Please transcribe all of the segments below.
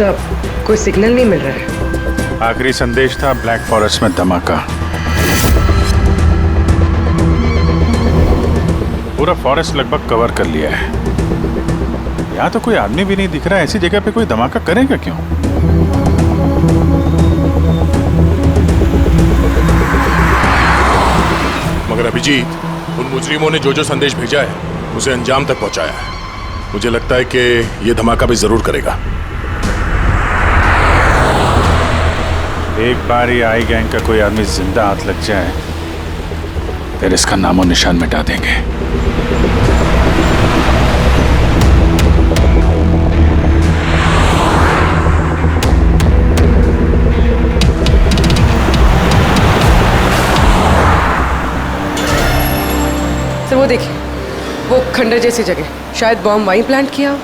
Sir, कोई signal नहीं मिल रहा है। आखिरी संदेश था ब्लैक फॉरेस्ट में धमाका। पूरा फॉरेस्ट लगभग कवर कर लिया है। यहाँ तो कोई आदमी भी नहीं दिख रहा है। ऐसी जगह पे कोई धमाका करेगा क्यों? मगर अभिजीत, उन मुजरिमों ने जो जो संदेश भेजा है उसे अंजाम तक पहुंचाया है। मुझे लगता है कि यह धमाका भी जरूर करेगा। एक बार ये आई गैंग का कोई आदमी जिंदा हाथ लग जाए फिर इसका नामो निशान मिटा देंगे। सर वो देखिए, वो खंडर जैसी जगह, शायद बॉम्ब वहीं प्लांट किया हो।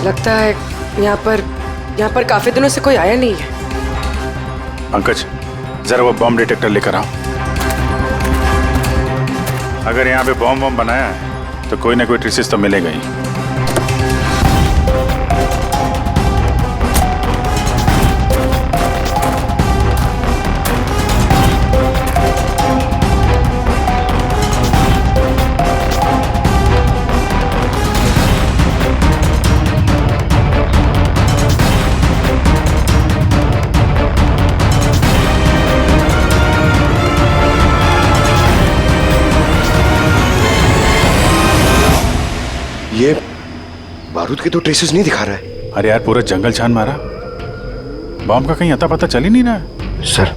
लगता है यहाँ पर काफी दिनों से कोई आया नहीं है। पंकज, जरा वो बॉम्ब डिटेक्टर लेकर आओ। अगर यहाँ पे बॉम्ब बनाया है तो कोई ना कोई ट्रेसेस तो मिलेगा ही। ये बारूद के तो ट्रेसेस नहीं दिखा रहा है। अरे यार, पूरा जंगल छान मारा, बॉम्ब का कहीं अता पता चल ही नहीं रहा है। सर,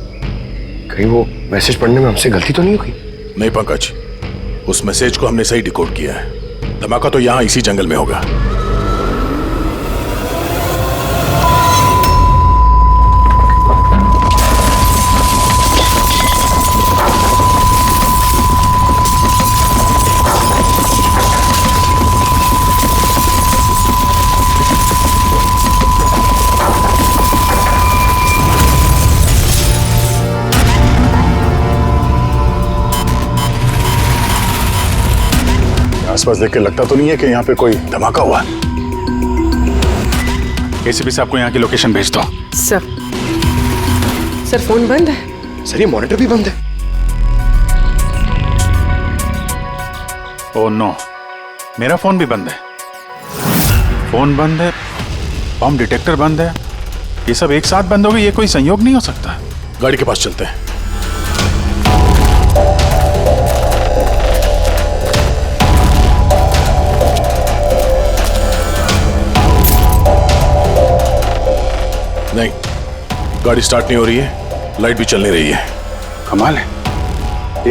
कहीं वो मैसेज पढ़ने में हमसे गलती तो नहीं हुई? नहीं पंकज, उस मैसेज को हमने सही डिकोड किया है। धमाका तो यहाँ इसी जंगल में होगा। आसपास देख के लगता तो नहीं है कि यहाँ पे कोई धमाका हुआ। एसीपी साहब को यहाँ की लोकेशन भेज दो। सर फोन बंद है। सर, ये मॉनिटर भी बंद है। ओह नो, मेरा फोन भी बंद है। फोन बंद है, बॉम्ब डिटेक्टर बंद है, ये सब एक साथ बंद हो गए। ये कोई संयोग नहीं हो सकता। गाड़ी के पास चलते हैं। नहीं, गाड़ी स्टार्ट नहीं हो रही है, लाइट भी चल नहीं रही है। कमाल है,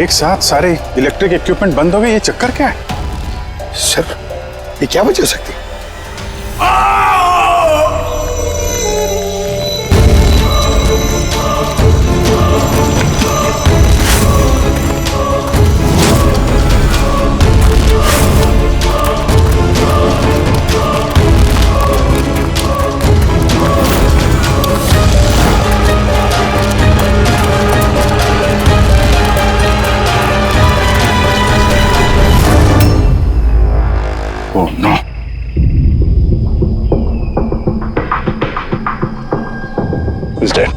एक साथ सारे इलेक्ट्रिक इक्विपमेंट बंद हो गए। ये चक्कर क्या है? सर, ये क्या वजह हो सकती है? Oh no. He's dead.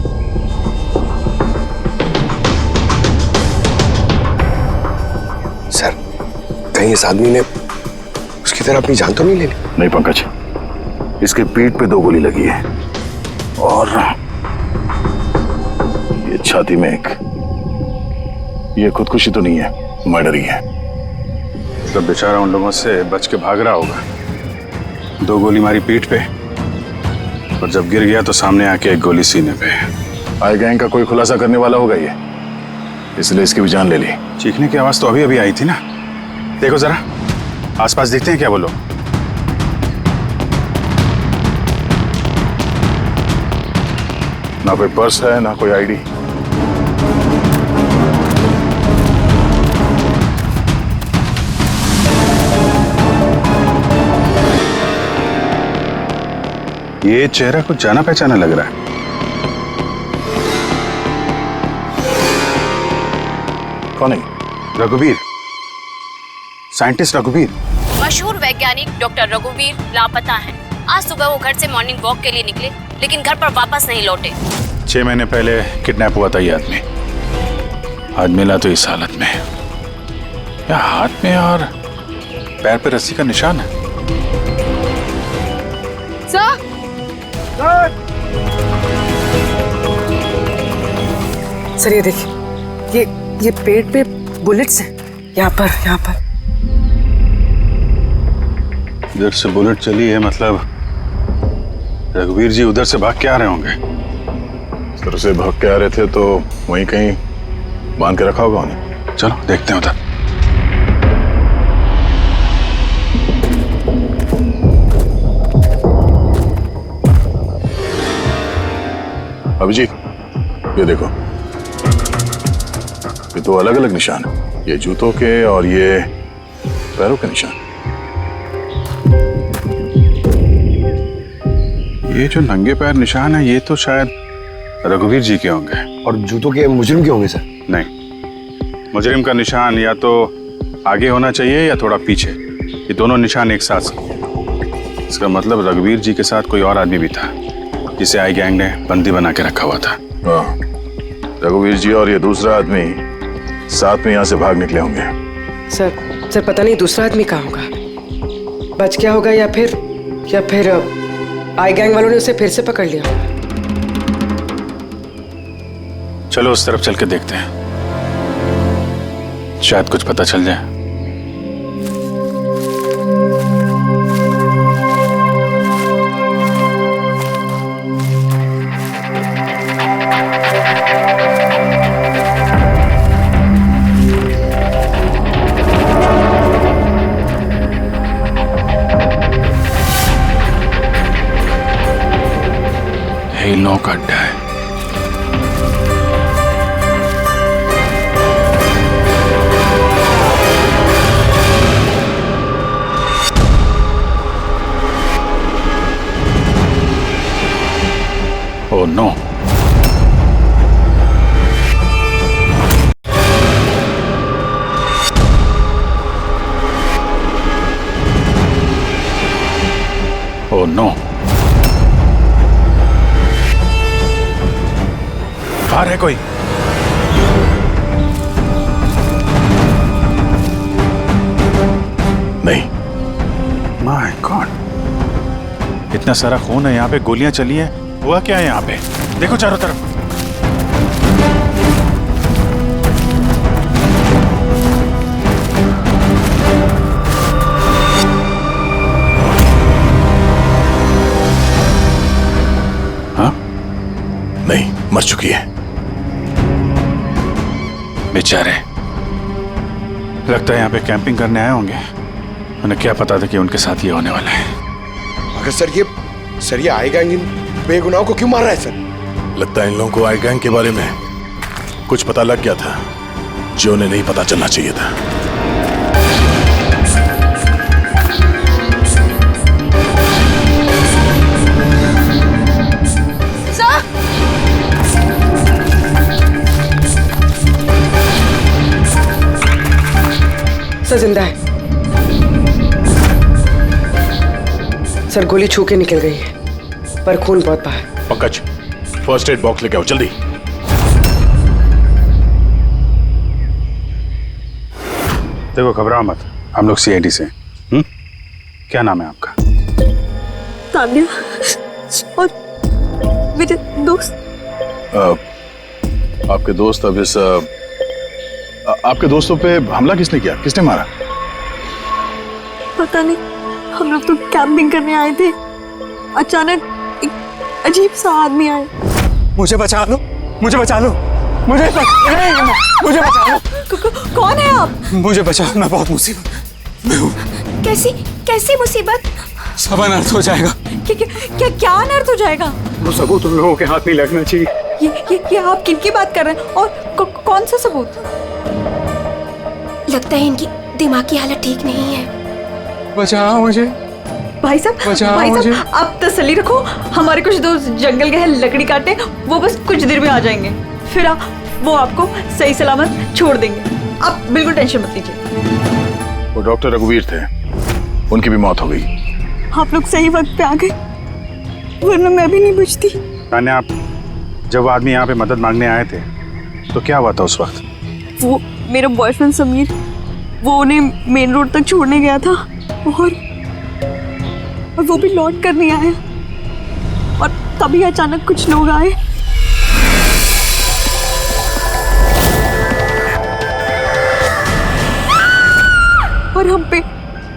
कहीं इस आदमी ने उसकी तरह अपनी जान तो नहीं ले ली? नहीं पंकज, इसके पीठ पे 2 गोली लगी है और ये छाती में एक। ये खुदकुशी तो नहीं है, मर्डर ही है। मतलब बेचारा उन लोगों से बच के भाग रहा होगा। 2 गोली मारी पीठ पे और जब गिर गया तो सामने आके 1 गोली सीने पे। आई गैंग का कोई खुलासा करने वाला होगा ये, इसलिए इसकी भी जान ले ली। चीखने की आवाज तो अभी अभी आई थी ना। देखो जरा आसपास देखते हैं क्या वो लोग। ना कोई पर्स है ना कोई आईडी। ये चेहरा कुछ जाना पहचाना लग रहा है। कौन है? रघुवीर, साइंटिस्ट रघुवीर। मशहूर वैज्ञानिक डॉक्टर रघुवीर लापता हैं। आज सुबह वो घर से मॉर्निंग वॉक के लिए निकले, लेकिन घर पर वापस नहीं लौटे। 6 महीने पहले किडनैप हुआ था ये आदमी। आज मिला तो इस हालत में। या हाथ में और पैर पे रस्सी का निशान है। सर ये देखिए, ये पेट पे बुलेट्स हैं। यहाँ पर इधर से बुलेट चली है, मतलब रघुवीर जी उधर से भाग के आ रहे होंगे। इस तरह से भाग के आ रहे थे तो वहीं कहीं बांध के रखा होगा उन्हें। चलो देखते हैं उधर। अभिजीत, ये देखो, ये 2 अलग अलग निशान है। ये जूतों के और ये पैरों के निशान। ये जो नंगे पैर निशान है ये तो शायद रघुवीर जी के होंगे। और जूतों के मुजरिम के होंगे सर? नहीं, मुजरिम का निशान या तो आगे होना चाहिए या थोड़ा पीछे। ये दोनों निशान एक साथ। इसका मतलब रघुवीर जी के साथ कोई और आदमी भी था जिसे आई गैंग ने बंदी बना के रखा हुआ था। हाँ, रघुवीर जी और ये दूसरा आदमी साथ में यहाँ से भाग निकले होंगे। सर पता नहीं दूसरा आदमी कहाँ होगा। बच गया होगा या फिर आई गैंग वालों ने उसे फिर से पकड़ लिया। चलो उस तरफ चल के देखते हैं, शायद कुछ पता चल जाए। इन लोगों का अड्डा है। ओह नो, ओह नो, बाहर है कोई? नहीं। माय गॉड, इतना सारा खून है यहाँ पे, गोलियां चली हैं। हुआ क्या है यहाँ पे? देखो चारों तरफ। हाँ, नहीं, मर चुकी है। बेचारे, लगता है यहाँ पे कैंपिंग करने आए होंगे। उन्हें क्या पता था कि उनके साथ ये होने वाला है। मगर सर ये आई गैंग इन बेगुनाहों को क्यों मार रहा है सर? लगता है इन लोगों को आई गैंग के बारे में कुछ पता लग गया था जो उन्हें नहीं पता चलना चाहिए था। सर जिंदा है। सर गोली छू के निकल गई है, पर खून बहुत बाहर। पंकज, फर्स्ट एड बॉक्स लेके आओ जल्दी। देखो घबराओ मत, हम लोग सीआईडी से। क्या नाम है आपका? तान्या और मेरे दोस्त। आपके दोस्त अब इस आपके दोस्तों पे हमला किसने किया? किसने मारा? पता नहीं, हम लोग तो कैंपिंग करने आए थे, अचानक एक अजीब सा आदमी आया। मुझे बचा लो, मुझे बचा लो, मुझे बचा लो। कौन है आप? मुझे बचाओ, मैं बहुत मुसीबत में हूँ। कैसी कैसी मुसीबत? सब अनर्थ हो जाएगा। क्या अनर्थ हो जाएगा? वो सबूत उन लोगों के हाथ नहीं लगना चाहिए। ये आप किनकी बात कर रहे हैं और कौन सा सबूत? लगता है इनकी दिमागी हालत ठीक नहीं है। बचाओ मुझे। भाई साहब आप तसल्ली रखो, हमारे कुछ दोस्त जंगल गए हैं लकड़ी काटने, वो बस कुछ देर में आ जाएंगे, फिर वो आपको सही सलामत छोड़ देंगे, आप बिल्कुल टेंशन मत लीजिए। वो डॉक्टर रघुवीर थे, उनकी भी मौत हो गई। आप लोग सही वक्त पे आ गए, वरना मैं भी नहीं बचती। तान्या, आप जब आदमी यहाँ पे मदद मांगने आए थे तो क्या हुआ था उस वक्त? वो मेरा बॉयफ्रेंड समीर, वो उन्हें मेन रोड तक छोड़ने गया था और वो भी लौट कर नहीं आया, और तभी अचानक कुछ लोग आए। और हम पे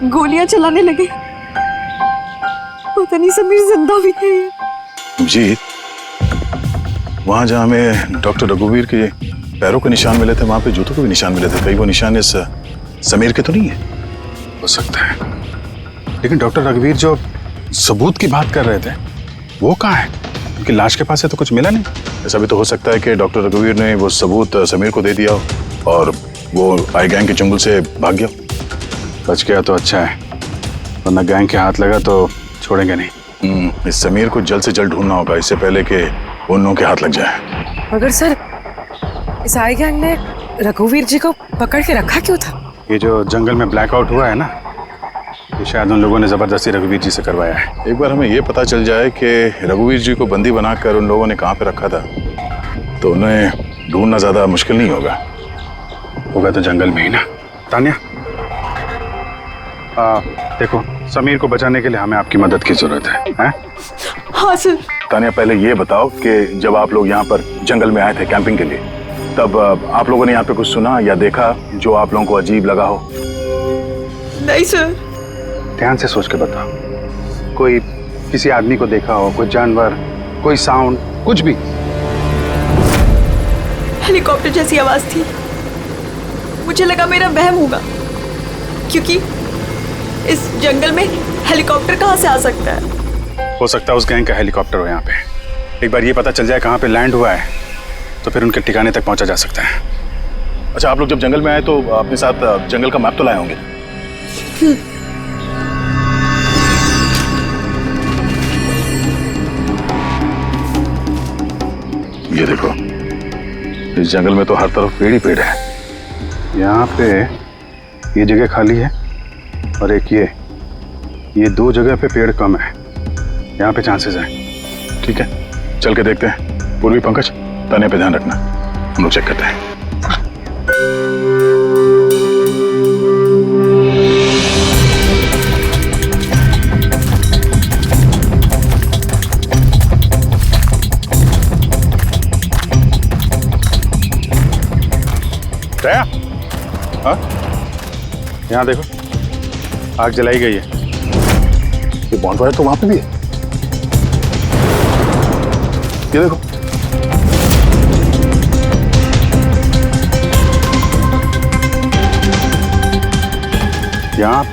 गोलियां चलाने लगे। पता नहीं समीर जिंदा भी नहीं है। जी, वहां जहां हमें डॉक्टर रघुवीर के पैरों के निशान मिले थे, वहां पे जूतों के भी निशान मिले थे। कहीं वो निशान इस समीर के तो नहीं है? हो सकता है, लेकिन डॉक्टर रघुवीर जो सबूत की बात कर रहे थे वो कहाँ है? उनकी लाश के पास है तो कुछ मिला नहीं। ऐसा भी तो हो सकता है कि डॉक्टर रघुवीर ने वो सबूत समीर को दे दिया हो और वो आई गैंग के चंगुल से भाग गया। बच गया तो अच्छा है, वरना गैंग के हाथ लगा तो छोड़ेंगे नहीं। इस समीर को जल्द से जल्द ढूंढना होगा, इससे पहले कि उन लोगों के हाथ लग जाए। मगर सर, इस आई गैंग ने रघुवीर जी को पकड़ के रखा क्यों था? ये जो जंगल में ब्लैकआउट हुआ है ना, ये शायद उन लोगों ने जबरदस्ती रघुवीर जी से करवाया है। एक बार हमें ये पता चल जाए कि रघुवीर जी को बंदी बनाकर उन लोगों ने कहाँ पे रखा था, तो उन्हें ढूंढना ज्यादा मुश्किल नहीं होगा। होगा तो जंगल में ही ना। तान्या, देखो, समीर को बचाने के लिए हमें आपकी मदद की जरूरत है? हाँ सर। तान्या, पहले ये बताओ कि जब आप लोग यहाँ पर जंगल में आए थे कैंपिंग के लिए, तब आप लोगों ने यहाँ पे कुछ सुना या देखा जो आप लोगों को अजीब लगा हो? नहीं सर। ध्यान से सोच के बताओ। कोई किसी आदमी को देखा हो, कोई जानवर, कोई साउंड, कुछ भी? हेलीकॉप्टर जैसी आवाज थी, मुझे लगा मेरा वहम होगा, क्योंकि इस जंगल में हेलीकॉप्टर कहाँ से आ सकता है? हो सकता है उस गैंग का हेलीकॉप्टर हो यहाँ पे। एक बार ये पता चल जाए कहाँ पे लैंड हुआ है तो फिर उनके ठिकाने तक पहुँचा जा सकता है। अच्छा, आप लोग जब जंगल में आए तो अपने साथ जंगल का मैप तो लाए होंगे? ये देखो, इस जंगल में तो हर तरफ पेड़ ही पेड़ है। यहाँ पे ये जगह खाली है और एक ये दो जगह पे पेड़ कम है, यहाँ पे चांसेस हैं। ठीक है, चल के देखते हैं। पूर्वी, पंकज, तान्या पे ध्यान रखना, हम लोग चेक करते हैं। दया, हाँ, यहाँ देखो, आग जलाई गई है। ये बॉन्डफायर तो वहां पे भी है। ये देखो, यहाँ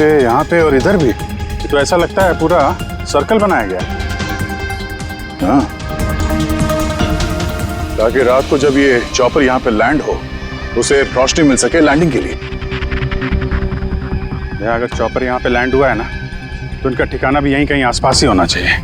पे और इधर भी। ये तो ऐसा लगता है पूरा सर्कल बनाया गया है। हाँ, ताकि रात को जब ये चॉपर यहाँ पे लैंड हो, उसे रोशनी मिल सके लैंडिंग के लिए। अगर चॉपर यहाँ पे लैंड हुआ है ना, तो उनका ठिकाना भी यहीं कहीं आसपास ही होना चाहिए।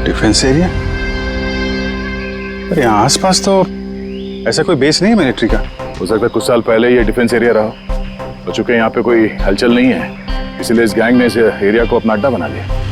डिफेंस एरिया, पर यहाँ आसपास तो ऐसा कोई बेस नहीं है मिलिट्री का? हो सकता है कुछ साल पहले ये डिफेंस एरिया रहा हो। तो चूंकि यहाँ पे कोई हलचल नहीं है, इसलिए इस गैंग ने इस एरिया को अपना अड्डा बना लिया।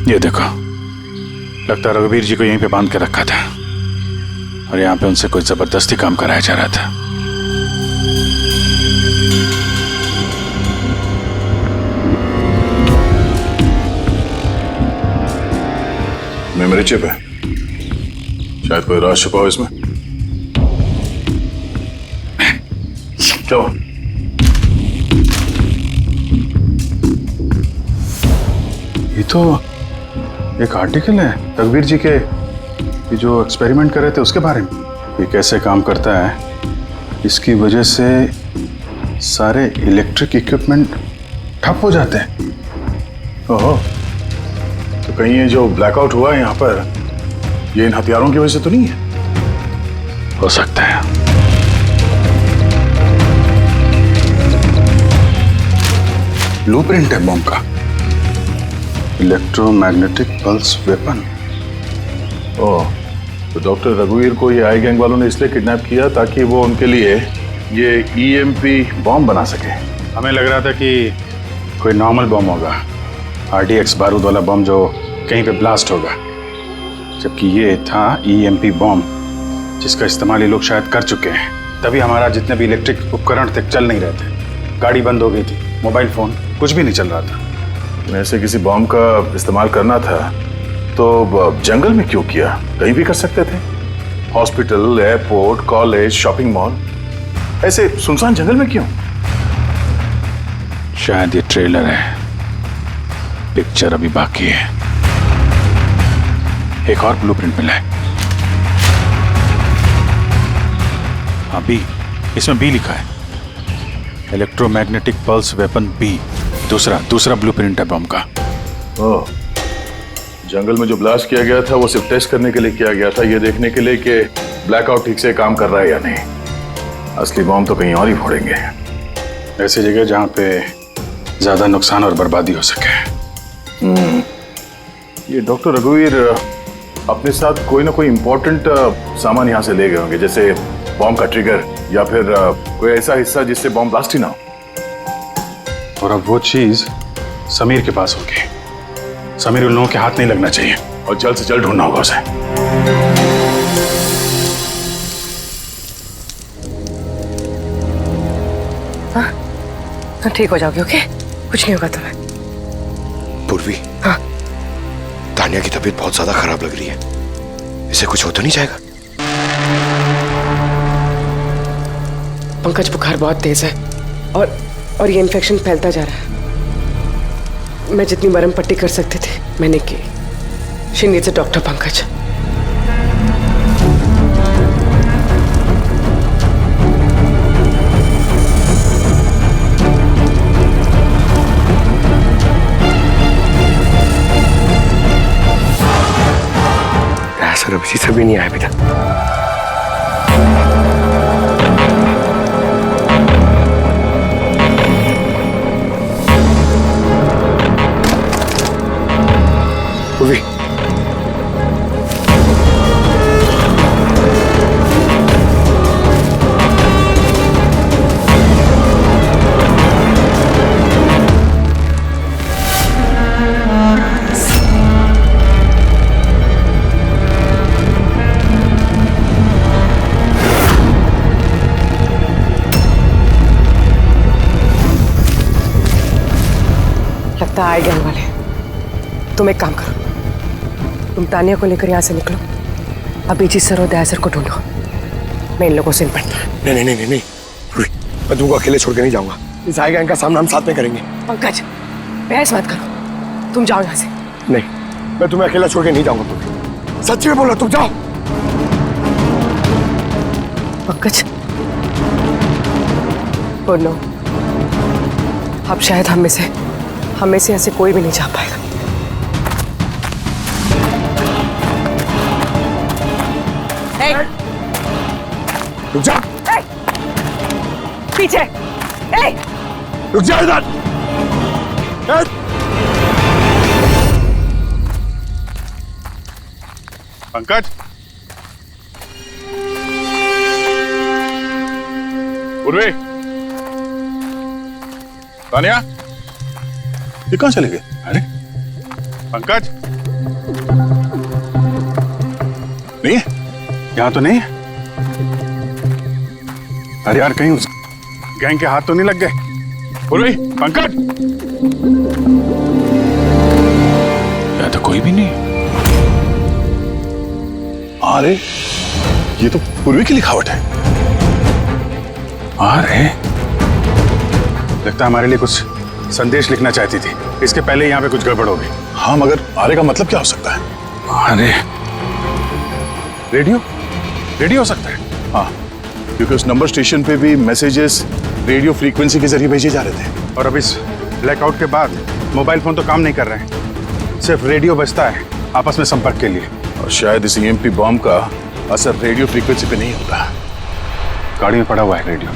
ये देखो, लगता है रघुवीर जी को यहीं पे बांध के रखा था और यहाँ पे उनसे कोई जबरदस्ती काम कराया जा रहा था। मेमोरी चिप है, शायद कोई राज छुपा हो इसमें। क्यों? ये तो एक आर्टिकल है रघुवीर जी के, ये जो एक्सपेरिमेंट कर रहे थे उसके बारे में। ये कैसे काम करता है, इसकी वजह से सारे इलेक्ट्रिक इक्विपमेंट ठप हो जाते हैं। ओहो, तो कहीं ये जो ब्लैकआउट हुआ है यहाँ पर, ये इन हथियारों की वजह से तो नहीं है? हो सकता है। ब्लूप्रिंट है बॉम्ब का, इलेक्ट्रोमैग्नेटिक पल्स वेपन। ओह, तो डॉक्टर रघुवीर को ये आई गैंग वालों ने इसलिए किडनैप किया ताकि वो उनके लिए ये ईएमपी बॉम्ब बना सके। हमें लग रहा था कि कोई नॉर्मल बॉम्ब होगा, आरडीएक्स बारूद वाला बॉम्ब जो कहीं पे ब्लास्ट होगा, जबकि ये था ईएमपी बॉम्ब जिसका इस्तेमाल ये लोग शायद कर चुके हैं। तभी हमारा जितने भी इलेक्ट्रिक उपकरण थे चल नहीं रहे थे, गाड़ी बंद हो गई थी, मोबाइल फोन कुछ भी नहीं चल रहा था। ऐसे किसी बॉम्ब का इस्तेमाल करना था तो जंगल में क्यों किया? कहीं भी कर सकते थे, hospital, airport, college, shopping mall, ऐसे सुनसान जंगल में क्यों? शायद ये ट्रेलर है, पिक्चर अभी बाकी है। एक और ब्लूप्रिंट मिला है, हाँ बी, इसमें बी लिखा है, इलेक्ट्रोमैग्नेटिक पल्स वेपन बी। दूसरा ब्लूप्रिंट है बॉम्ब का। ओह, जंगल में जो ब्लास्ट किया गया था वो सिर्फ टेस्ट करने के लिए किया गया था, ये देखने के लिए कि ब्लैकआउट ठीक से काम कर रहा है या नहीं। असली बॉम्ब तो कहीं और ही फोड़ेंगे, ऐसी जगह जहां पे ज्यादा नुकसान और बर्बादी हो सके। ये डॉक्टर रघुवीर अपने साथ कोई ना कोई इंपॉर्टेंट सामान यहाँ से ले गए होंगे, जैसे बॉम्ब का ट्रिगर या फिर कोई ऐसा हिस्सा जिससे बॉम्ब ब्लास्ट ही ना हो। और अब वो चीज समीर के पास होगी। समीर उन लोगों के हाथ नहीं लगना चाहिए और जल्द से जल्द ढूंढना होगा उसे। हाँ, ठीक हो जाओगे, ओके? कुछ नहीं होगा तुम्हें। पूर्वी, हाँ, तानिया की तबीयत बहुत ज्यादा खराब लग रही है, इसे कुछ हो तो नहीं जाएगा? पंकज, बुखार बहुत तेज है और ये इन्फेक्शन फैलता जा रहा है। मैं जितनी मरहम पट्टी कर सकती थी मैंने की। She needs a doctor Pankaj. Sir अभी से भी नहीं आया बेटा। पूर्वी, लगता है आए गैंग वाले। तुम एक काम करो, तुम तानिया को लेकर यहाँ से निकलो, अभिजीत सर और दया सर को ढूंढो, मैं इन लोगों से निपटना है। नहीं नहीं नहीं नहीं, मैं तुमको अकेले छोड़ के नहीं जाऊंगा। इस आई गैंग का सामना हम साथ में करेंगे। पंकज बहस मत करो, तुम जाओ यहाँ से। नहीं, मैं तुम्हें अकेला छोड़ के नहीं जाऊंगा। तुम सच्ची में बोलो, तुम जाओ। पंकज बोलो, अब शायद हम में से यहाँ से कोई भी नहीं जा पाएगा। रुक जा, पीछे रुक जा इधर। पंकज, उर्वे, तानिया, ये कहाँ चले गए? अरे पंकज, नहीं है यहाँ तो नहीं है। अरे यार कहीं उस गैंग के हाथ तो नहीं लग गए? उर्वे, पंकज, यहाँ तो कोई भी नहीं। अरे ये तो पूर्वी की लिखावट है। अरे लगता है हमारे लिए कुछ संदेश लिखना चाहती थी, इसके पहले यहाँ पे कुछ गड़बड़ हो गई। हाँ मगर आरे का मतलब क्या हो सकता है? अरे रेडियो, रेडियो हो सकता है। हाँ, क्योंकि उस नंबर स्टेशन पे भी मैसेजेस रेडियो फ्रीक्वेंसी के जरिए भेजे जा रहे थे। और अब इस ब्लैकआउट के बाद मोबाइल फोन तो काम नहीं कर रहे हैं, सिर्फ रेडियो बजता है आपस में संपर्क के लिए। और शायद इस ईएमपी बॉम्ब का असर रेडियो फ्रीक्वेंसी पे नहीं होता। गाड़ी में पड़ा हुआ है रेडियो।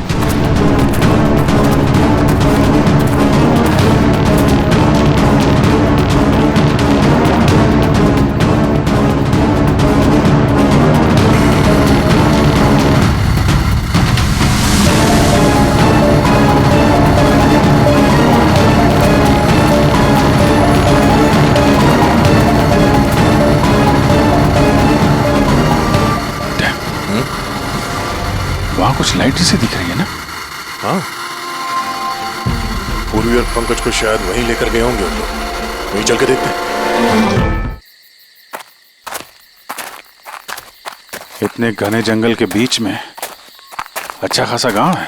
वहां कुछ लाइट जैसे दिख रही है ना? हाँ, पूर्वी और पंकज को शायद वहीं लेकर गए होंगे उन लोग। वहीं चल के देखते हैं। इतने घने जंगल के बीच में अच्छा खासा गांव है,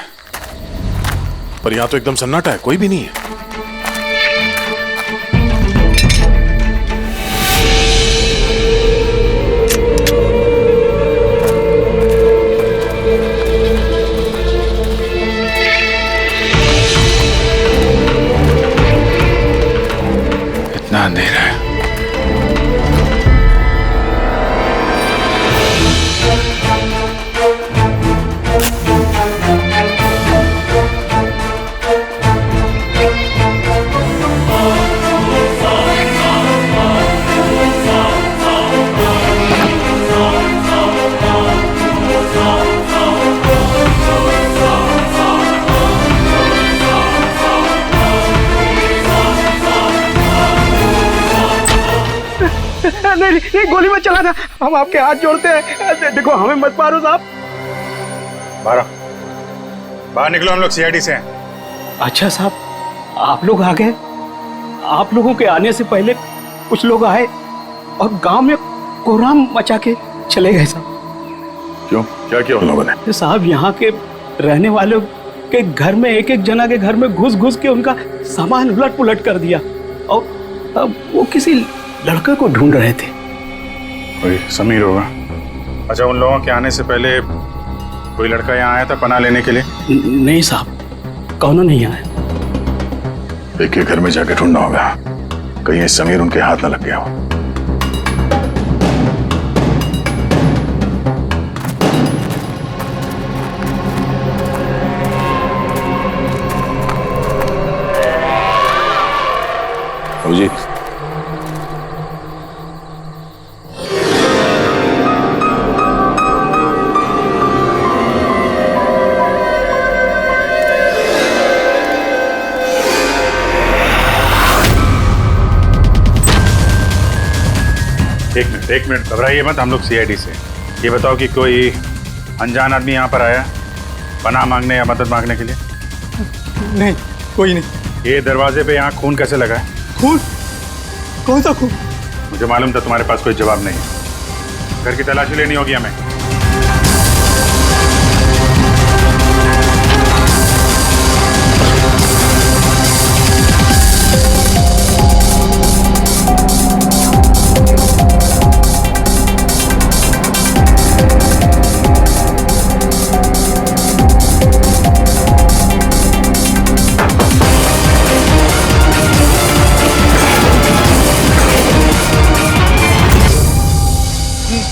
पर यहाँ तो एकदम सन्नाटा है, कोई भी नहीं है। इतना अंधेरा है। नहीं, गोली मत चला था, हम आपके हाथ जोड़ते हैं। देखो हमें मत मारो साहब। बाहर निकलो, हम लोग सीआईडी से हैं। अच्छा साहब, आप लोग आ गए। आप लोगों के आने से पहले कुछ लोग आए और गांव में कोहराम मचा के चले गए साहब। क्यों, क्या किया उन लोगों ने? साहब यहाँ के रहने वालों के घर में एक एक जना के घर में घुस घुस के उनका सामान उलट पुलट कर दिया और अब वो किसी लड़के को ढूंढ रहे थे। कोई समीर होगा। अच्छा, उन लोगों के आने से पहले कोई लड़का यहाँ आया था पनाह लेने के लिए? नहीं साहब, कौन नहीं आया। एक एक घर में जाके ढूंढना होगा, कहीं समीर उनके हाथ न लग गया हो। जी एक मिनट घबराइए मत, हम लोग सीआईडी से। ये बताओ कि कोई अनजान आदमी यहाँ पर आया पनाह मांगने या मदद मांगने के लिए? नहीं, कोई नहीं। ये दरवाजे पे यहाँ खून कैसे लगा है? खून? कौन सा खून? मुझे मालूम था तुम्हारे पास कोई जवाब नहीं है। घर की तलाशी लेनी होगी हमें।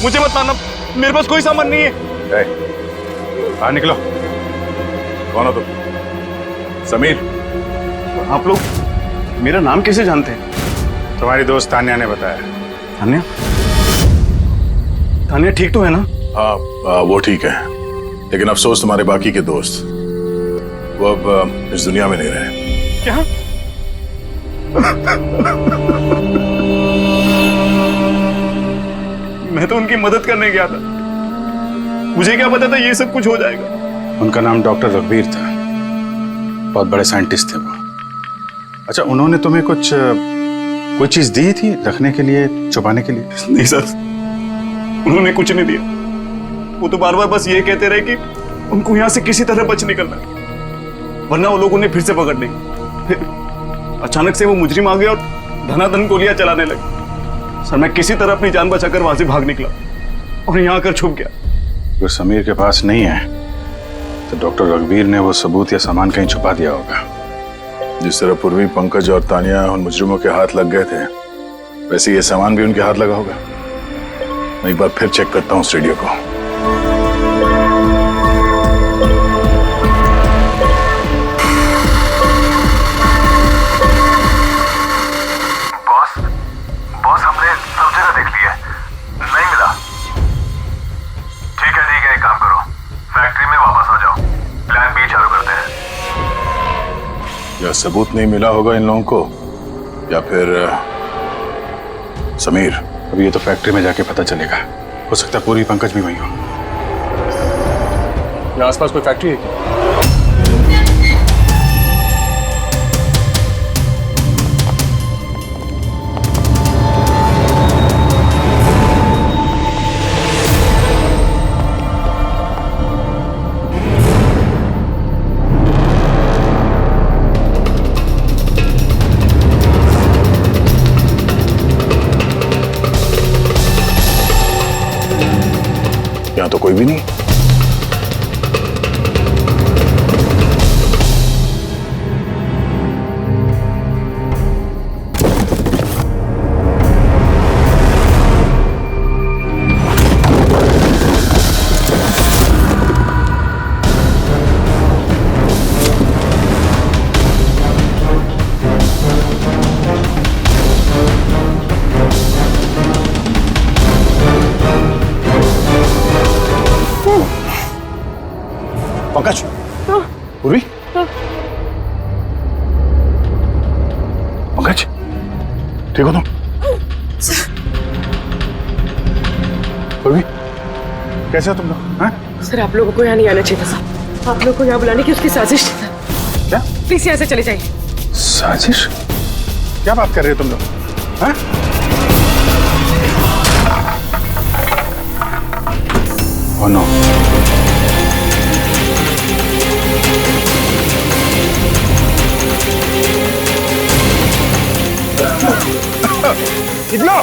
मुझे मत मारना, मेरे पास कोई सामान नहीं है। बाहर निकलो। कौन हो तुम? समीर? आप लोग मेरा नाम कैसे जानते हैं? तुम्हारी दोस्त तान्या ने बताया। तान्या? तान्या ठीक तो है ना? हाँ वो ठीक है, लेकिन अफसोस तुम्हारे बाकी के दोस्त वो अब इस दुनिया में नहीं रहे। क्या? मैं तो उनकी मदद करने गया था, मुझे क्या पता था ये सब कुछ हो जाएगा। उनका नाम डॉक्टर रघुवीर था, बहुत बड़े साइंटिस्ट थे वो। अच्छा, उन्होंने तुम्हें कोई चीज दी थी रखने के लिए, छुपाने के लिए? नहीं सर, उन्होंने कुछ नहीं दिया। वो तो बार बार बस ये कहते रहे कि उनको यहाँ से किसी तरह बच निकलना है, वरना वो लोग उन्हें फिर से पकड़ लेंगे। फिर अचानक से वो मुजरिम आ गया और धनाधन गोलियां चलाने लगे। सर मैं किसी तरह अपनी जान बचाकर वहां से भाग निकला और यहाँ आकर छुप गया। अगर समीर के पास नहीं है तो डॉक्टर रघुवीर ने वो सबूत या सामान कहीं छुपा दिया होगा। जिस तरह पूर्वी, पंकज और तानिया उन मुजरिमों के हाथ लग गए थे, वैसे ये सामान भी उनके हाथ लगा होगा। मैं एक बार फिर चेक करता हूँ उस रेडियो को। बॉस हमने सब जगह देख लिया, नहीं मिला। ठीक है, एक काम करो, फैक्ट्री में वापस आ जाओ, प्लान बी चालू करते हैं। या सबूत नहीं मिला होगा इन लोगों को, या फिर समीर। अब ये तो फैक्ट्री में जाके पता चलेगा। हो सकता है पूरी, पंकज भी वहीं हो। यहाँ आसपास कोई फैक्ट्री है क्या? यहाँ तो कोई भी नहीं। पंकज, पूर्वी, पंकज, ठीक हो तुम? पूर्वी, कैसे हो तुम लोग? हाँ? सर आप लोगों को यहाँ नहीं आना चाहिए था। आप लोगों को यहाँ बुलाने की उसकी साजिश थी सर। क्या? प्लीज यहाँ से चले जाइए। साजिश? क्या बात कर रहे हो तुम लोग? हाँ? Oh no. निकलो!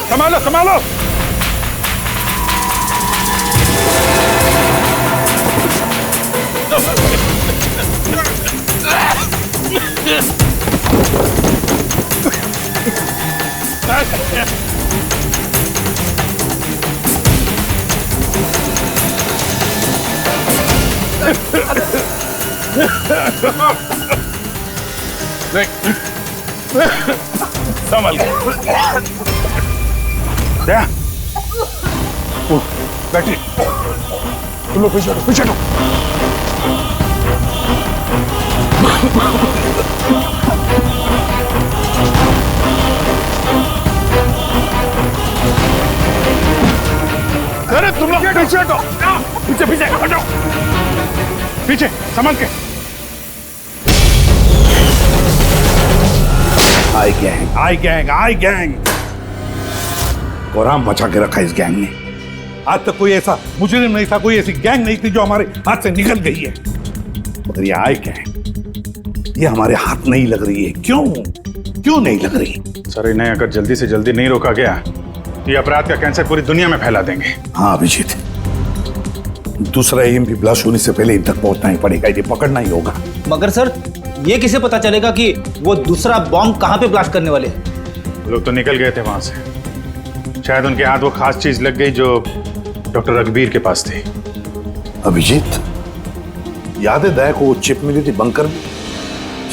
संभालो, संभालो! संभल गया। बैठी, तुम लोग पीछे हटो, पीछे हटो। अरे तुम लोग पीछे हटो, पीछे पीछे हटो, पीछे संभल के। आई गैंग कोराम मचा के रखा इस गैंग ने। आज तक कोई ऐसा मुजरिम नहीं था, कोई ऐसी गैंग नहीं थी जो हमारे हाथ से निकल गई है। मगर ये आई गैंग, ये हमारे हाथ नहीं लग रही है। क्यों नहीं लग रही? सर, इन्हें अगर जल्दी से जल्दी नहीं रोका गया तो ये अपराध का कैंसर पूरी दुनिया में फैला देंगे। हाँ अभिजीत, दूसरा EMP ब्लास्ट होने से पहले इन तक पहुंचना ही पड़ेगा, ये पकड़ना ही होगा। मगर सर, ये किसे पता चलेगा कि वो दूसरा बॉम्ब कहाँ पे ब्लास्ट करने वाले हैं? लोग तो निकल गए थे वहां से, शायद उनके हाथ वो खास चीज लग गई जो डॉक्टर रघुवीर के पास थी। अभिजीत, याद है दया को वो चिप मिली थी बंकर में?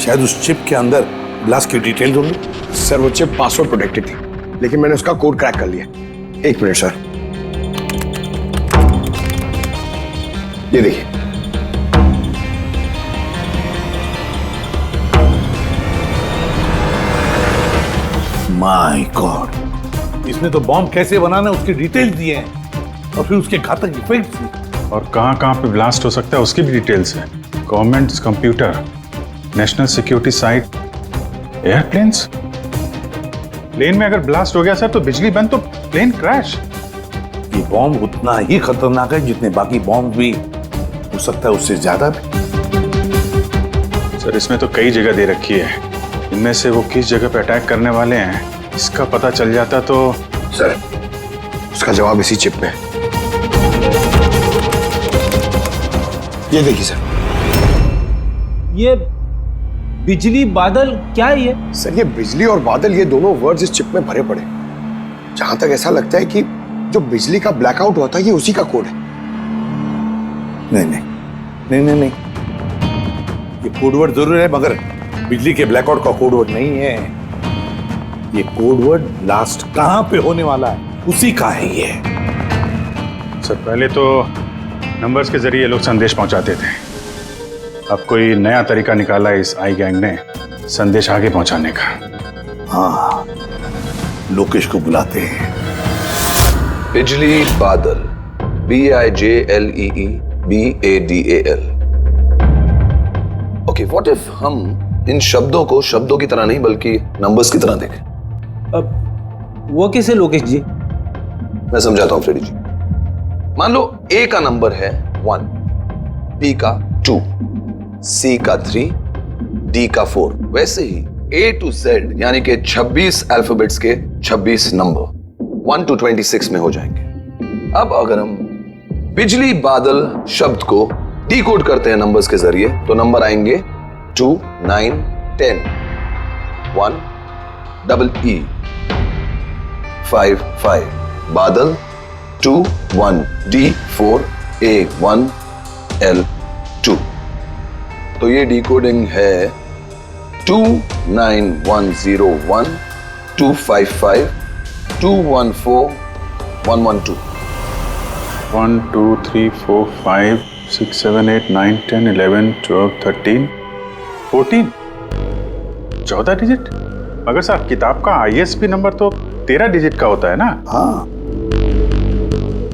शायद उस चिप के अंदर ब्लास्ट की डिटेल होंगी। सर वो चिप पासवर्ड प्रोटेक्टेड थी, लेकिन मैंने उसका कोड क्रैक कर लिया। एक मिनट सर, ये देखिए। माय गॉड, इसमें तो बॉम्ब कैसे बनाना उसकी डिटेल्स दिए हैं और फिर उसके घातक इफेक्ट्स भी। और कहां पे ब्लास्ट हो सकता है उसकी भी डिटेल्स है। Government computer, national security site, airplanes. Plane में अगर ब्लास्ट हो गया सर तो बिजली बंद तो प्लेन क्रैश। ये बॉम्ब उतना ही खतरनाक है जितने बाकी बॉम्ब भी, हो सकता है उससे ज्यादा भी। सर, इसमें तो कई जगह दे रखी है, इनमें से वो किस जगह पे अटैक करने वाले हैं इसका पता चल जाता तो। सर, उसका जवाब इसी चिप में है। ये देखिए सर। ये बिजली बादल क्या है ये? सर, ये बिजली और बादल, ये दोनों वर्ड्स इस चिप में भरे पड़े। जहां तक ऐसा लगता है कि जो बिजली का ब्लैकआउट हुआ था ये उसी का कोड है। नहीं, ये कोडवर्ड जरूर है मगर बिजली के ब्लैकआउट का कोडवर्ड नहीं है। ये कोडवर्ड ब्लास्ट कहां पे होने वाला है उसी का है ये। सर, पहले तो नंबर्स के जरिए लोग संदेश पहुंचाते थे, अब कोई नया तरीका निकाला इस आई गैंग ने संदेश आगे पहुंचाने का। हाँ, लोकेश को बुलाते हैं। बिजली बादल, BIJLEE BADAL। Okay, what if हम इन शब्दों को शब्दों की तरह नहीं बल्कि नंबर्स की तरह देखें? अब वो कैसे लोकेश जी? मैं समझाता हूं फ्रेडी जी। मान लो A का नंबर है 1, B का 2, C का 3, D का 4। वैसे ही A to Z यानी कि 26 अल्फाबेट्स के 26 नंबर 1 to 26 में हो जाएंगे। अब अगर हम बिजली बादल शब्द को डिकोड करते हैं नंबर्स के जरिए तो नंबर आएंगे 2, 9, 10, 1, EE, 5, 5, बादल 2, 1, D, 4, A, 1, L, 2। तो ये डिकोडिंग है 2, 9, 1, 0, 1, 2, 5, 5, 2, 1, 4, 1, 1, 2। 1, 2, 3, 4, 5, 6, 7, 8, 9, 10, 11, 12, 13, 14, 14 डिजिट। मगर साहब, किताब का ISB नंबर तो 13 डिजिट का होता है ना? हाँ,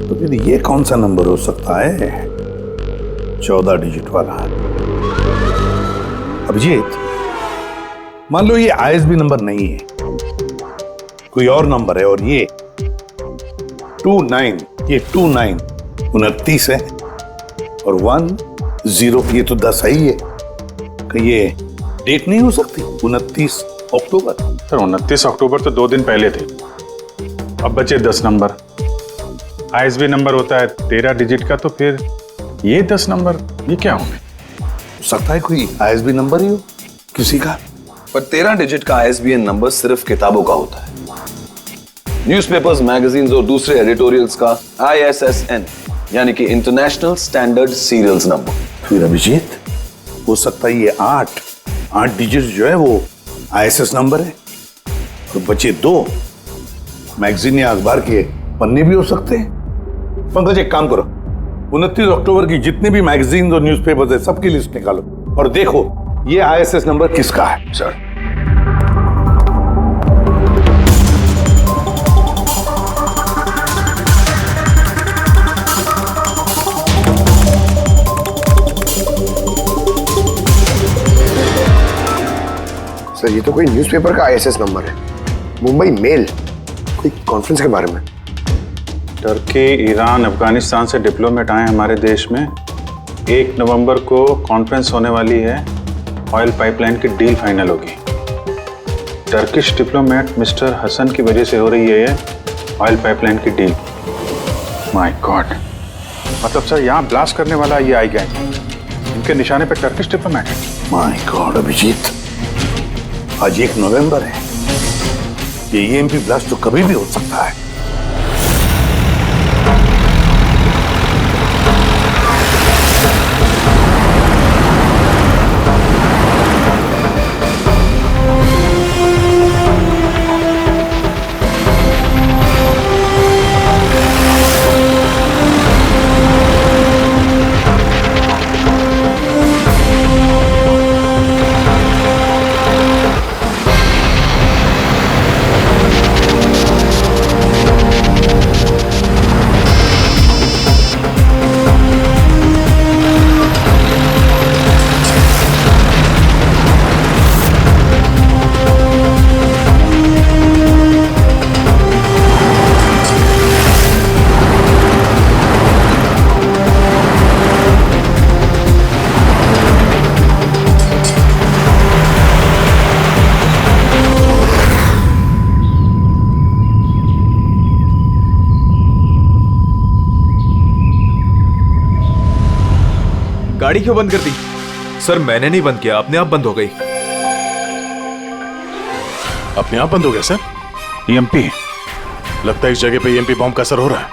तो फिर ये कौन सा नंबर हो सकता है 14 डिजिट वाला? अभिजीत, मान लो ये ISB नंबर नहीं है, कोई और नंबर है और ये 29, ये 29 29 है और 1 0 ये तो 10 ही है। कि ये डेट नहीं हो सकती 29 अक्टूबर? सर, 29 अक्टूबर तो 2 दिन पहले थे, अब बचे 10 नंबर। ISB नंबर होता है 13 डिजिट का, तो फिर ये 10 नंबर ये क्या होंगे? सकता है कोई ISB नंबर ही हो किसी का। पर 13 डिजिट का ISBN नंबर सिर्फ किताबों का होता है। न्यूज़पेपर्स, मैगजीन्स और दूसरे एडिटोरियल्स का ISSN यानी कि इंटरनेशनल स्टैंडर्ड सीरियल्स नंबर। फिर अभिजीत, हो सकता है ये 8 डिजिट जो है वो ISS नंबर है और बचे 2 मैगजीन या अखबार के पन्ने भी हो सकते हैं। पंकज, एक काम करो, 29 अक्टूबर की जितने भी मैगजीन और न्यूज़पेपर्स है सबकी लिस्ट निकालो और देखो ये ISS नंबर किसका है। सर, सर ये तो कोई न्यूज़पेपर का आईएसएस नंबर है, मुंबई मेल, कोई कॉन्फ्रेंस के बारे में। टर्की, ईरान, अफगानिस्तान से डिप्लोमेट आए हमारे देश में। 1 नवंबर को कॉन्फ्रेंस होने वाली है, ऑयल पाइपलाइन की डील फाइनल होगी। टर्किश डिप्लोमेट मिस्टर हसन की वजह से हो रही है ये ऑयल पाइपलाइन की डील। माय गॉड, मतलब सर यहाँ ब्लास्ट करने वाला ये आई गैंग, इनके निशाने पे टर्किश डिप्लोमेट है। माय गॉड अभिजीत, आज 1 नवंबर है, ये ईएमपी ब्लास्ट तो कभी भी हो सकता है। गाड़ी क्यों बंद कर दी? सर मैंने नहीं बंद किया, अपने आप बंद हो गई। अपने आप बंद हो गया सर? ईएमपी लगता है इस जगह पे ईएमपी बॉम्ब का असर हो रहा है।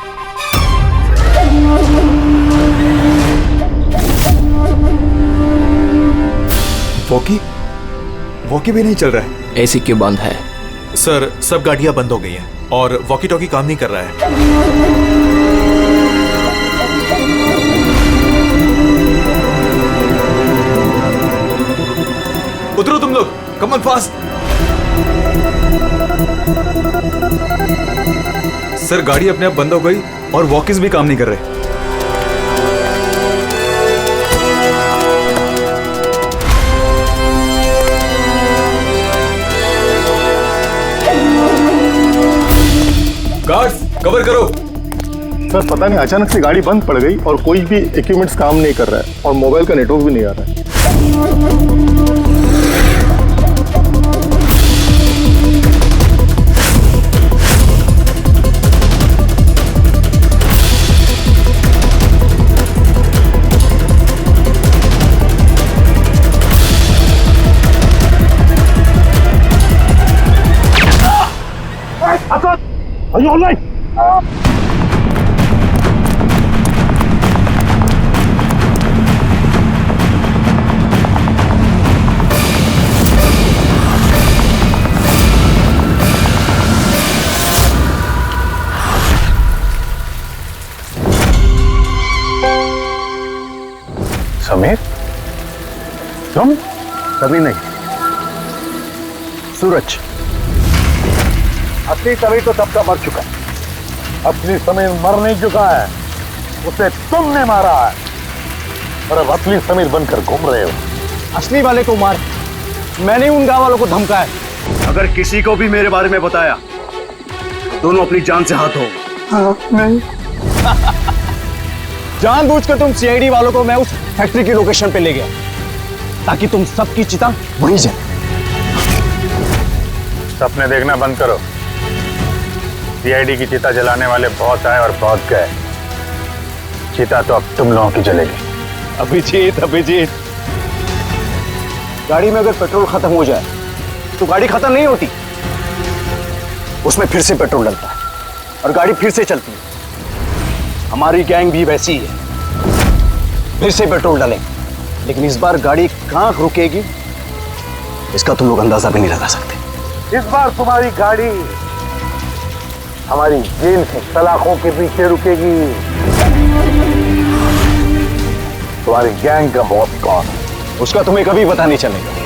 वॉकी भी नहीं चल रहा है। एसी क्यों बंद है? सर सब गाड़ियां बंद हो गई हैं और वॉकी टॉकी काम नहीं कर रहा है। उतरो तुम लोग, कम ऑन फास्ट। सर गाड़ी अपने आप बंद हो गई और वॉकीज भी काम नहीं कर रहे। गार्ड्स कवर करो। सर पता नहीं अचानक से गाड़ी बंद पड़ गई और कोई भी इक्विपमेंट्स काम नहीं कर रहा है और मोबाइल का नेटवर्क भी नहीं आ रहा है। Are you all right? Sameer, तुम? कभी नहीं। सूरज, असली समीर तो तब का मर चुका है। असली समीर मर नहीं चुका है, उसे तुमने मारा है और अब असली समीर बनकर घूम रहे हो। असली वाले को मार, मैंने उन गांव वालों को धमकाया। अगर किसी को भी मेरे बारे में बताया दोनों अपनी जान से हाथ धो। नहीं। जानबूझकर तुम सीआईडी वालों को मैं उस फैक्ट्री की लोकेशन पे ले गया ताकि तुम सबकी चिता वहीं जाए। सपने देखना बंद करो। सीआईडी की चिता जलाने वाले बहुत आए और बहुत गए। चिता तो अब तुम लोगों की जलेगी। अभिजीत, गाड़ी में अगर पेट्रोल खत्म हो जाए तो गाड़ी खत्म नहीं होती, उसमें फिर से पेट्रोल डलता है और गाड़ी फिर से चलती है। हमारी गैंग भी वैसी ही है, फिर से पेट्रोल डालें, लेकिन इस बार गाड़ी कहां रुकेगी इसका तुम लोग अंदाजा भी नहीं लगा सकते। इस बार तुम्हारी गाड़ी हमारी जेल की सलाखों के पीछे रुकेगी। तुम्हारी गैंग का बॉस कौन है? उसका तुम्हें कभी पता नहीं चलेगा।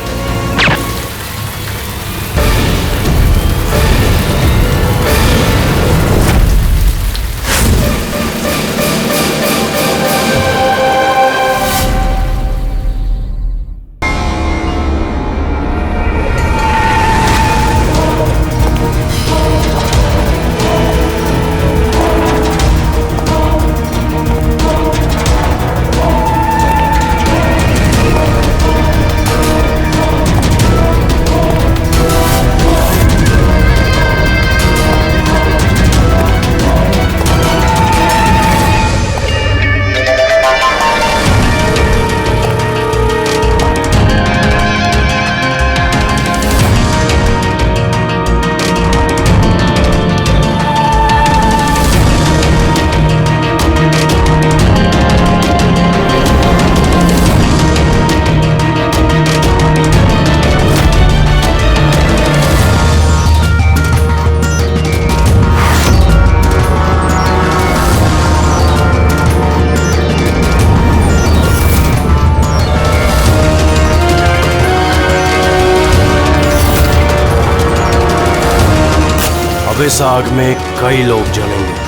अब इस आग में कई लोग जलेंगे।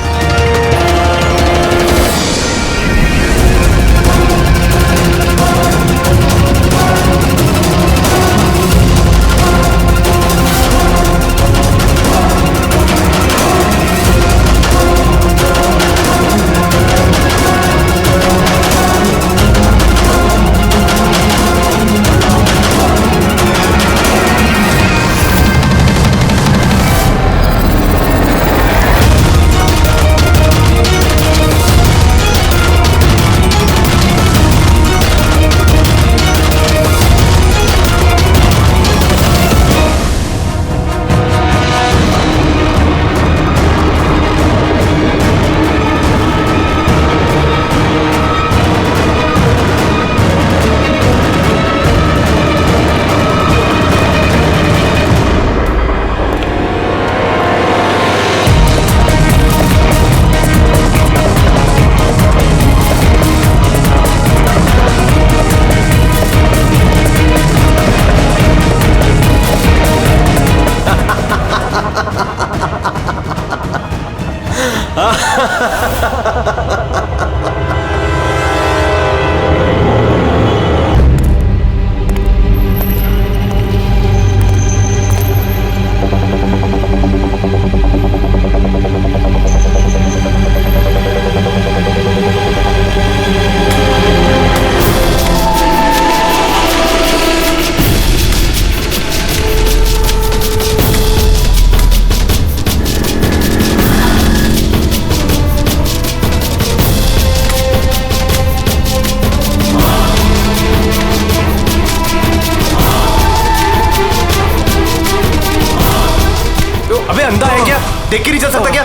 देख के नहीं चल सकता क्या?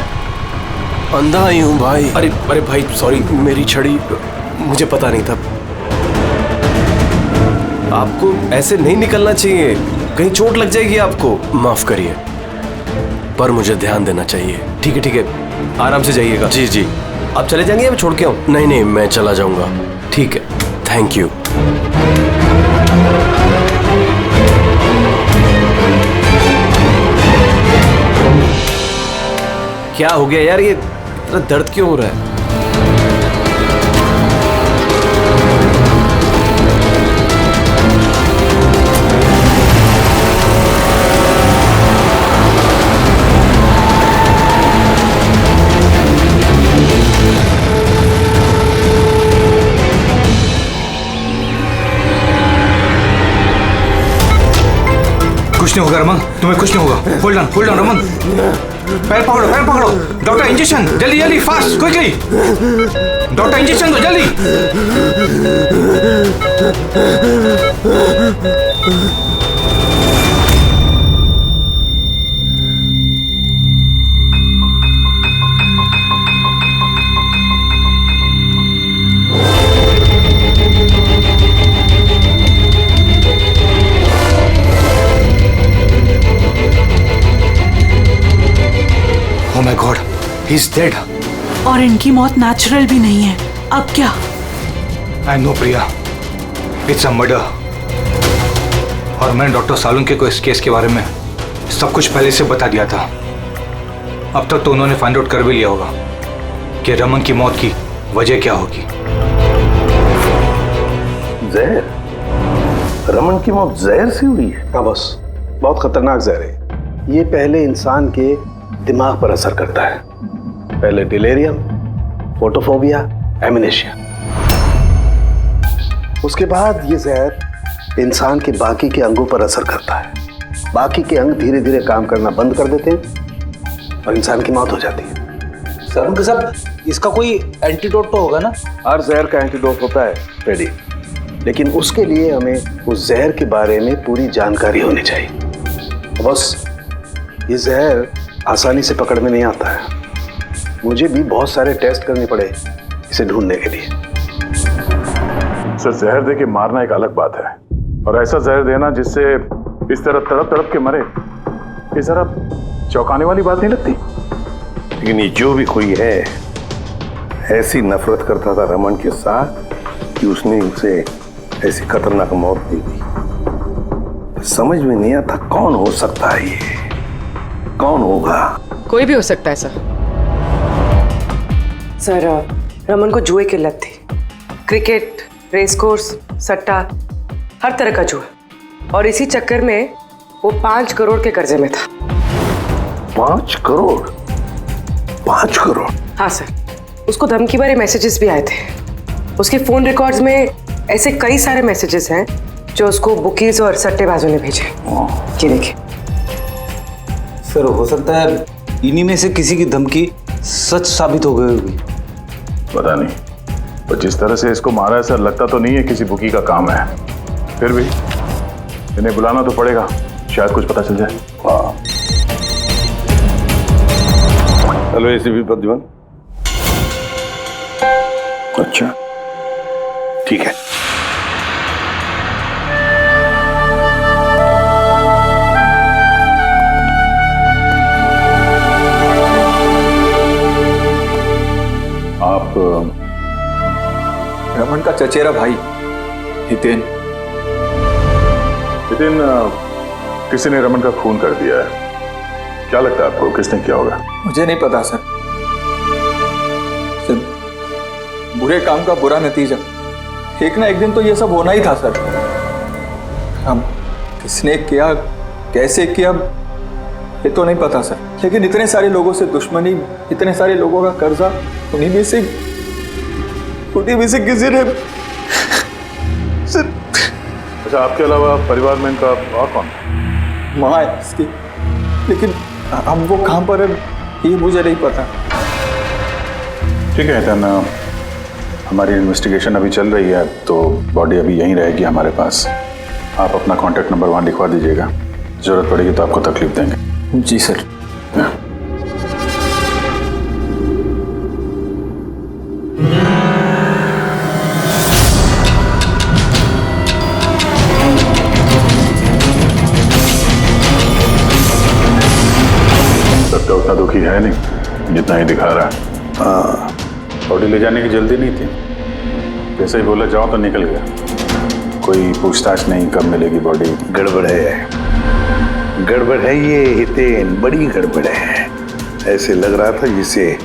अंधा ही हूँ भाई। अरे भाई सॉरी, मेरी छड़ी मुझे पता नहीं था। आपको ऐसे नहीं निकलना चाहिए, कहीं चोट लग जाएगी आपको। माफ करिए, पर मुझे ध्यान देना चाहिए। ठीक है, आराम से जाइएगा। जी जी। आप चले जाएंगे या मैं छोड़ के आऊँ? नहीं, मैं चला जाऊंगा। ठीक है, थैंक यू। क्या हो गया यार, ये इतना दर्द क्यों हो रहा है? कुछ नहीं होगा रमन, तुम्हें कुछ नहीं होगा। Hold on Raman. पैर पकड़ो। डॉक्टर इंजेक्शन, जल्दी फास्ट, क्विकली। डॉक्टर इंजेक्शन दो जल्दी। Oh my God, he's dead. और इनकी मौत नेचुरल भी नहीं है। अब क्या? I know Priya, it's a murder. और मैंने डॉक्टर सालुंके को इस केस के बारे में सब कुछ पहले से बता दिया था। अब तक तो उन्होंने फाइंड आउट कर भी लिया होगा कि रमन की मौत की वजह क्या होगी। जहर? रमन की मौत जहर से हुई है? हाँ बस, बहुत खतरनाक जहर है। ये पहले इंसान के दिमाग पर असर करता है। पहले डिलेरियम, फोटोफोबिया, एमनेशिया। उसके बाद ये जहर इंसान के बाकी के अंगों पर असर करता है। बाकी के अंग धीरे धीरे काम करना बंद कर देते हैं और इंसान की मौत हो जाती है। सर साहब, इसका कोई एंटीडोट तो होगा ना? हर जहर का एंटीडोट होता है फ्रेडी, लेकिन उसके लिए हमें उस जहर के बारे में पूरी जानकारी होनी चाहिए। बस ये जहर आसानी से पकड़ में नहीं आता है। मुझे भी बहुत सारे टेस्ट करने पड़े इसे ढूंढने के लिए। सर, जहर दे के मारना एक अलग बात है, और ऐसा जहर देना जिससे इस तरह तड़प तड़प के मरे, ये जरा चौंकाने वाली बात नहीं लगती? लेकिन ये जो भी कोई है, ऐसी नफरत करता था रमन के साथ कि उसने उसे ऐसी खतरनाक मौत दे दी। समझ में नहीं आता कौन हो सकता है ये, कौन होगा? कोई भी हो सकता है सर। सर, रमन को जुए की लत थी। क्रिकेट, रेस कोर्स, सट्टा, हर तरह का जुआ। और इसी चक्कर में वो 5 करोड़ के कर्जे में था। 5 करोड़? 5 करोड़? हाँ सर, उसको धमकी भरे मैसेजेस भी आए थे। उसके फोन रिकॉर्ड्स में ऐसे कई सारे मैसेजेस हैं जो उसको बुकीज और सट्टेबाजों ने भेजे। ये देखिए सर, हो सकता है इन्हीं में से किसी की धमकी सच साबित हो गई होगी। पता नहीं, पर जिस तरह से इसको मारा है सर, लगता तो नहीं है किसी बुकी का काम है। फिर भी इन्हें बुलाना तो पड़ेगा, शायद कुछ पता चल जाए। Hello ACP Pradyuman. अच्छा ठीक है। आप रमन का चचेरा भाई हितेन। हितेन, किसी ने रमन का खून कर दिया है। क्या लगता है आपको किसने किया होगा? मुझे नहीं पता सर। बुरे काम का बुरा नतीजा, एक ना एक दिन तो ये सब होना ही था सर। अब किसने किया, कैसे किया, ये तो नहीं पता सर। लेकिन इतने सारे लोगों से दुश्मनी, इतने सारे लोगों का कर्जा, उन्हीं में से किसी ने। अच्छा, आपके अलावा परिवार में इनका और कौन? माँ है इसकी, लेकिन अब वो कहाँ पर है ये मुझे नहीं पता। ठीक है हितेन, हमारी इन्वेस्टिगेशन अभी चल रही है, तो बॉडी अभी यहीं रहेगी हमारे पास। आप अपना कॉन्टैक्ट नंबर वहाँ लिखवा दीजिएगा, जरूरत पड़ेगी तो आपको तकलीफ देंगे। जी सर। सबका उतना दुखी है नहीं जितना ही दिखा रहा है। हाँ, बॉडी ले जाने की जल्दी नहीं थी, जैसे ही बोला जाओ तो निकल गया। कोई पूछताछ नहीं कब मिलेगी बॉडी। गड़बड़ है, गड़बड़ है ये हितेन, बड़ी गड़बड़ है। ऐसे लग रहा था जिसे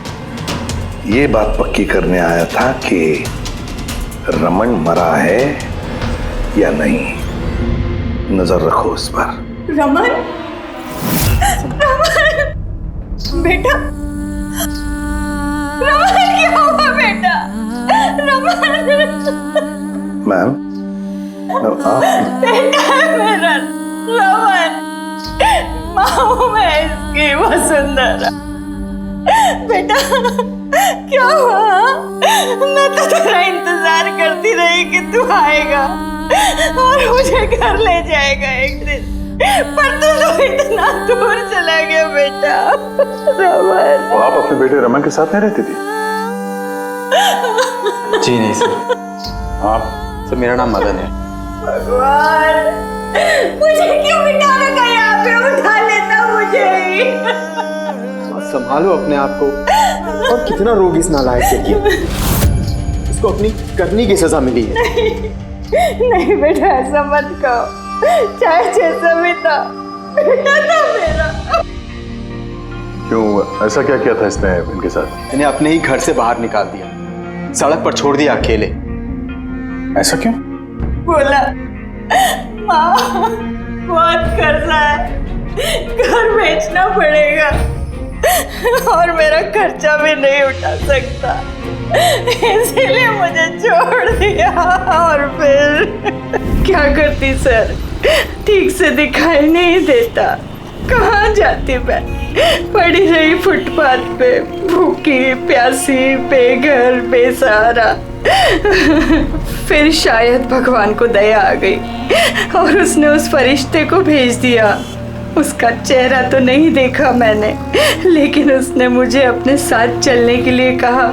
ये बात पक्की करने आया था कि रमन मरा है या नहीं। नजर रखो उस पर। रमन, रमन बेटा, रमन क्या हुआ बेटा? रमन। मैम, आप बेटा है मेरा रमन, माँ मैं इसकी वसुंधरा। बेटा क्या हुआ? मैं तो तेरा इंतजार करती रही कि तू आएगा और मुझे घर ले जाएगा एक दिन, पर तू तो इतना दूर चला गया बेटा। रमन, तो आप अपने बेटे रमन के साथ नहीं रहती थी? जी नहीं सर। आप? सर मेरा नाम मदन है। भगवान, मुझे क्यों बिठा रखा यहाँ पे? उठा लेता मुझे ही। संभालो अपने आप को। और कितना रोग इस नालायक के लिए। इसको अपनी करनी की सजा मिली है। नहीं बेटा, ऐसा मत कहो। चाहे जैसा भी था, बेटा था मेरा। क्यों, ऐसा क्या किया था इसने इनके साथ? इन्हें अपने ही घर से बाहर निकाल दिया, सड़क पर छोड़ दिया अकेले। ऐसा क्यों? बोला माँ बहुत कर्जा है, घर बेचना पड़ेगा और मेरा खर्चा भी नहीं उठा सकता, इसीलिए मुझे छोड़ दिया। और फिर क्या करती सर, ठीक से दिखाई नहीं देता। कहाँ जाती मैं? पड़ी रही फुटपाथ पे, भूखी प्यासी, बेघर बेसहारा। फिर शायद भगवान को दया आ गई और उसने उस फरिश्ते को भेज दिया। उसका चेहरा तो नहीं देखा मैंने, लेकिन उसने मुझे अपने साथ चलने के लिए कहा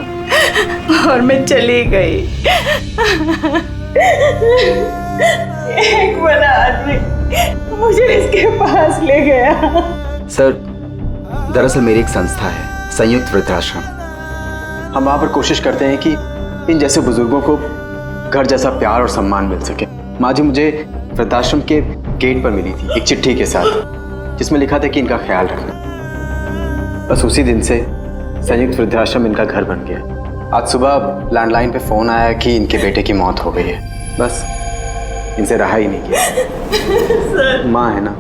और मैं चली गई। एक बड़ा आदमी मुझे इसके पास ले गया। सर दरअसल मेरी एक संस्था है, संयुक्त वृद्धाश्रम। हम वहाँ पर कोशिश करते हैं कि इन जैसे बुजुर्गों को घर जैसा प्यार और सम्मान मिल सके। माँ जी मुझे वृद्धाश्रम के गेट पर मिली थी एक चिट्ठी के साथ, जिसमें लिखा था कि इनका ख्याल रखना। बस उसी दिन से संयुक्त वृद्धाश्रम इनका घर बन गया। आज सुबह लैंडलाइन पे फोन आया कि इनके बेटे की मौत हो गई है। बस इनसे रहा ही नहीं गया। माँ है ना।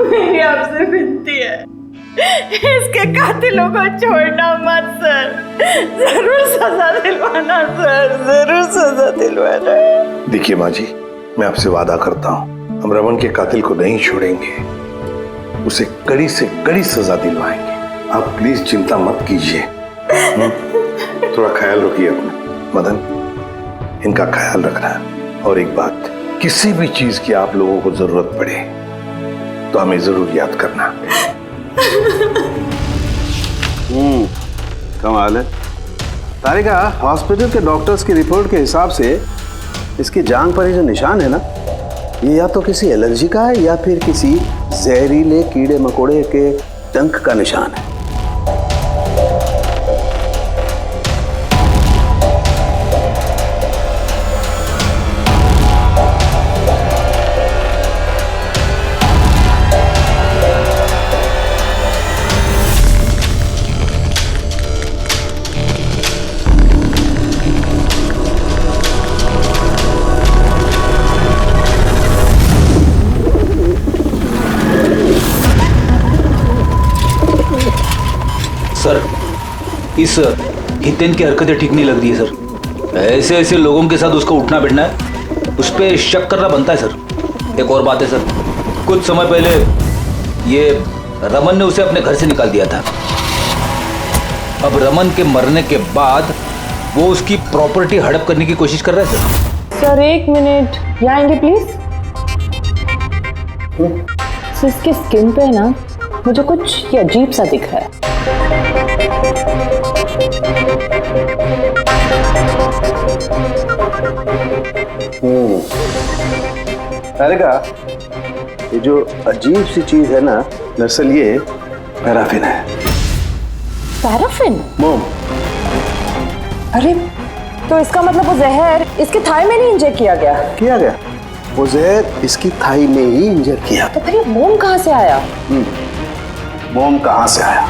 मेरी आपसे विनती है, इसके कातिलों को छोड़ना मत सर। जरूर सजा दिलवाना सर, जरूर सजा दिलवाना। देखिए माँ जी, मैं आपसे वादा करता हूँ, हम रमन के कातिल को नहीं छोड़ेंगे, उसे कड़ी से कड़ी सजा दिलवाएंगे। आप प्लीज चिंता मत कीजिए। थोड़ा ख्याल रखिए अपना। मदन, इनका ख्याल रखना। और एक बात, किसी भी चीज की आप लोगों को जरूरत पड़े तो हमें जरूर याद करना। कमाल है तारिका, हॉस्पिटल के डॉक्टर्स की रिपोर्ट के हिसाब से इसकी जांघ पर ये जो निशान है ना, ये या तो किसी एलर्जी का है या फिर किसी जहरीले कीड़े मकोड़े के डंक का निशान है। सर, इस हितेन की हरकतें ठीक नहीं लग रही है सर। ऐसे ऐसे लोगों के साथ उसका उठना बैठना है, उस पर शक करना बनता है सर। एक और बात है सर, कुछ समय पहले ये रमन ने उसे अपने घर से निकाल दिया था। अब रमन के मरने के बाद वो उसकी प्रॉपर्टी हड़प करने की कोशिश कर रहा है सर। सर एक मिनट, यहाँ आएंगे प्लीज। सर इसके स्किन पे ना मुझे कुछ ये अजीब सा दिख रहा है। तारिका, ये जो अजीब सी चीज है ना, दरअसल ये पैराफिन है। पैराफिन? मोम। अरे तो इसका मतलब वो जहर इसके थाई में नहीं इंजेक्ट किया गया? किया गया, वो जहर इसकी थाई में ही इंजेक्ट किया। तो फिर ये मोम कहाँ से आया? मोम कहाँ से आया?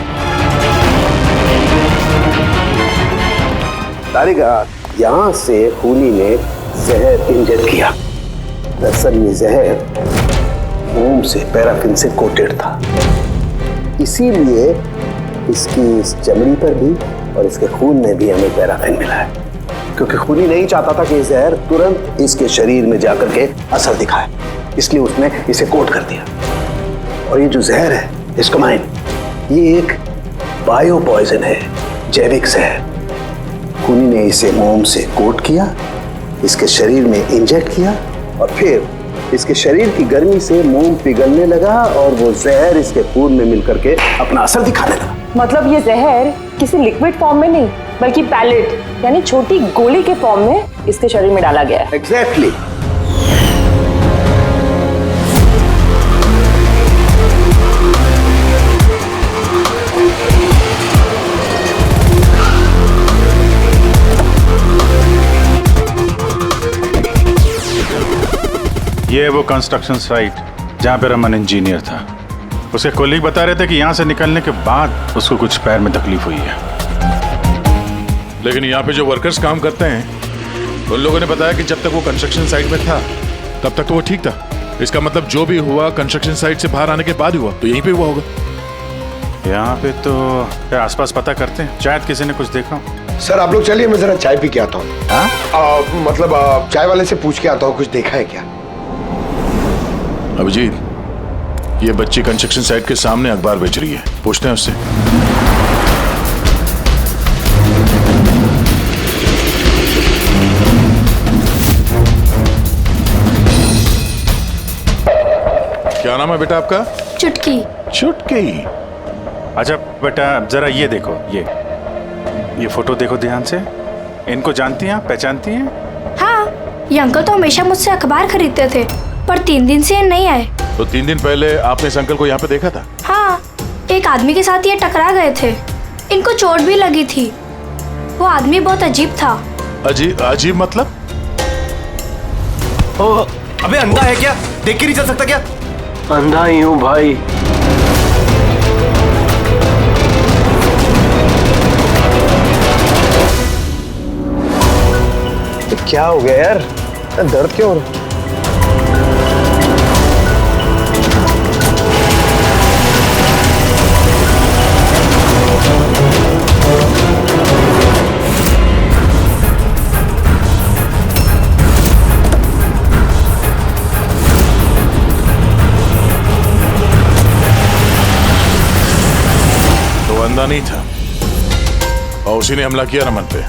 तारिका, यहाँ से खूनी ने जहर इंजेक्ट किया। दरअसल ये जहर मोम से, पैराफिन से कोटेड था, इसीलिए इसकी इस चमड़ी पर भी और इसके खून में भी हमें पैराफिन मिला है। क्योंकि खूनी नहीं चाहता था कि ये जहर तुरंत इसके शरीर में जाकर के असर दिखाए, इसलिए उसने इसे कोट कर दिया। और ये जो जहर है, इसको माइन, ये एक बायो पॉइजन है, जैविक जहर। खूनी ने इसे मोम से कोट किया, इसके शरीर में इंजेक्ट किया और फिर इसके शरीर की गर्मी से मोम पिघलने लगा और वो जहर इसके खून में मिलकर के अपना असर दिखाने लगा। मतलब ये जहर किसी लिक्विड फॉर्म में नहीं बल्कि पैलेट यानी छोटी गोली के फॉर्म में इसके शरीर में डाला गया है। एग्जैक्टली। ये है वो कंस्ट्रक्शन साइट जहाँ पे रमन इंजीनियर था। उसके कोलीग बता रहे थे कि यहाँ से निकलने के बाद उसको कुछ पैर में तकलीफ हुई है। लेकिन यहाँ पे जो वर्कर्स काम करते हैं उन लोगों ने बताया कि जब तक वो कंस्ट्रक्शन साइट में था तब तक तो वो ठीक था। इसका मतलब जो भी हुआ कंस्ट्रक्शन साइट से बाहर आने के बाद हुआ, तो यहीं पे हुआ होगा। यहाँ पे तो आसपास पता करते हैं, शायद किसी ने कुछ देखा। सर आप लोग चलिए, मैं जरा चाय पी के आता हूँ। मतलब चाय वाले से पूछ के आता हूँ, कुछ देखा है क्या? अभिजीत, ये बच्ची कंस्ट्रक्शन साइट के सामने अखबार बेच रही है, पूछते हैं उससे। क्या नाम है बेटा आपका? चुटकी। चुटकी। अच्छा बेटा जरा ये देखो, ये फोटो देखो ध्यान से। इनको जानती हैं, पहचानती हैं? हाँ, ये अंकल तो हमेशा मुझसे अखबार खरीदते थे, पर 3 दिन से ये नहीं आए। तो 3 दिन पहले आपने इस अंकल को यहाँ पे देखा था? हाँ, एक आदमी के साथ ये टकरा गए थे, इनको चोट भी लगी थी। वो आदमी बहुत अजीब था। अजीब मतलब? अबे अंधा है क्या? देख के नहीं चल सकता क्या? अंधा ही हूँ भाई। क्या हो गया यार, दर्द क्यों हो रहा? तो अंधा नहीं था और उसी ने हमला किया रमन पे।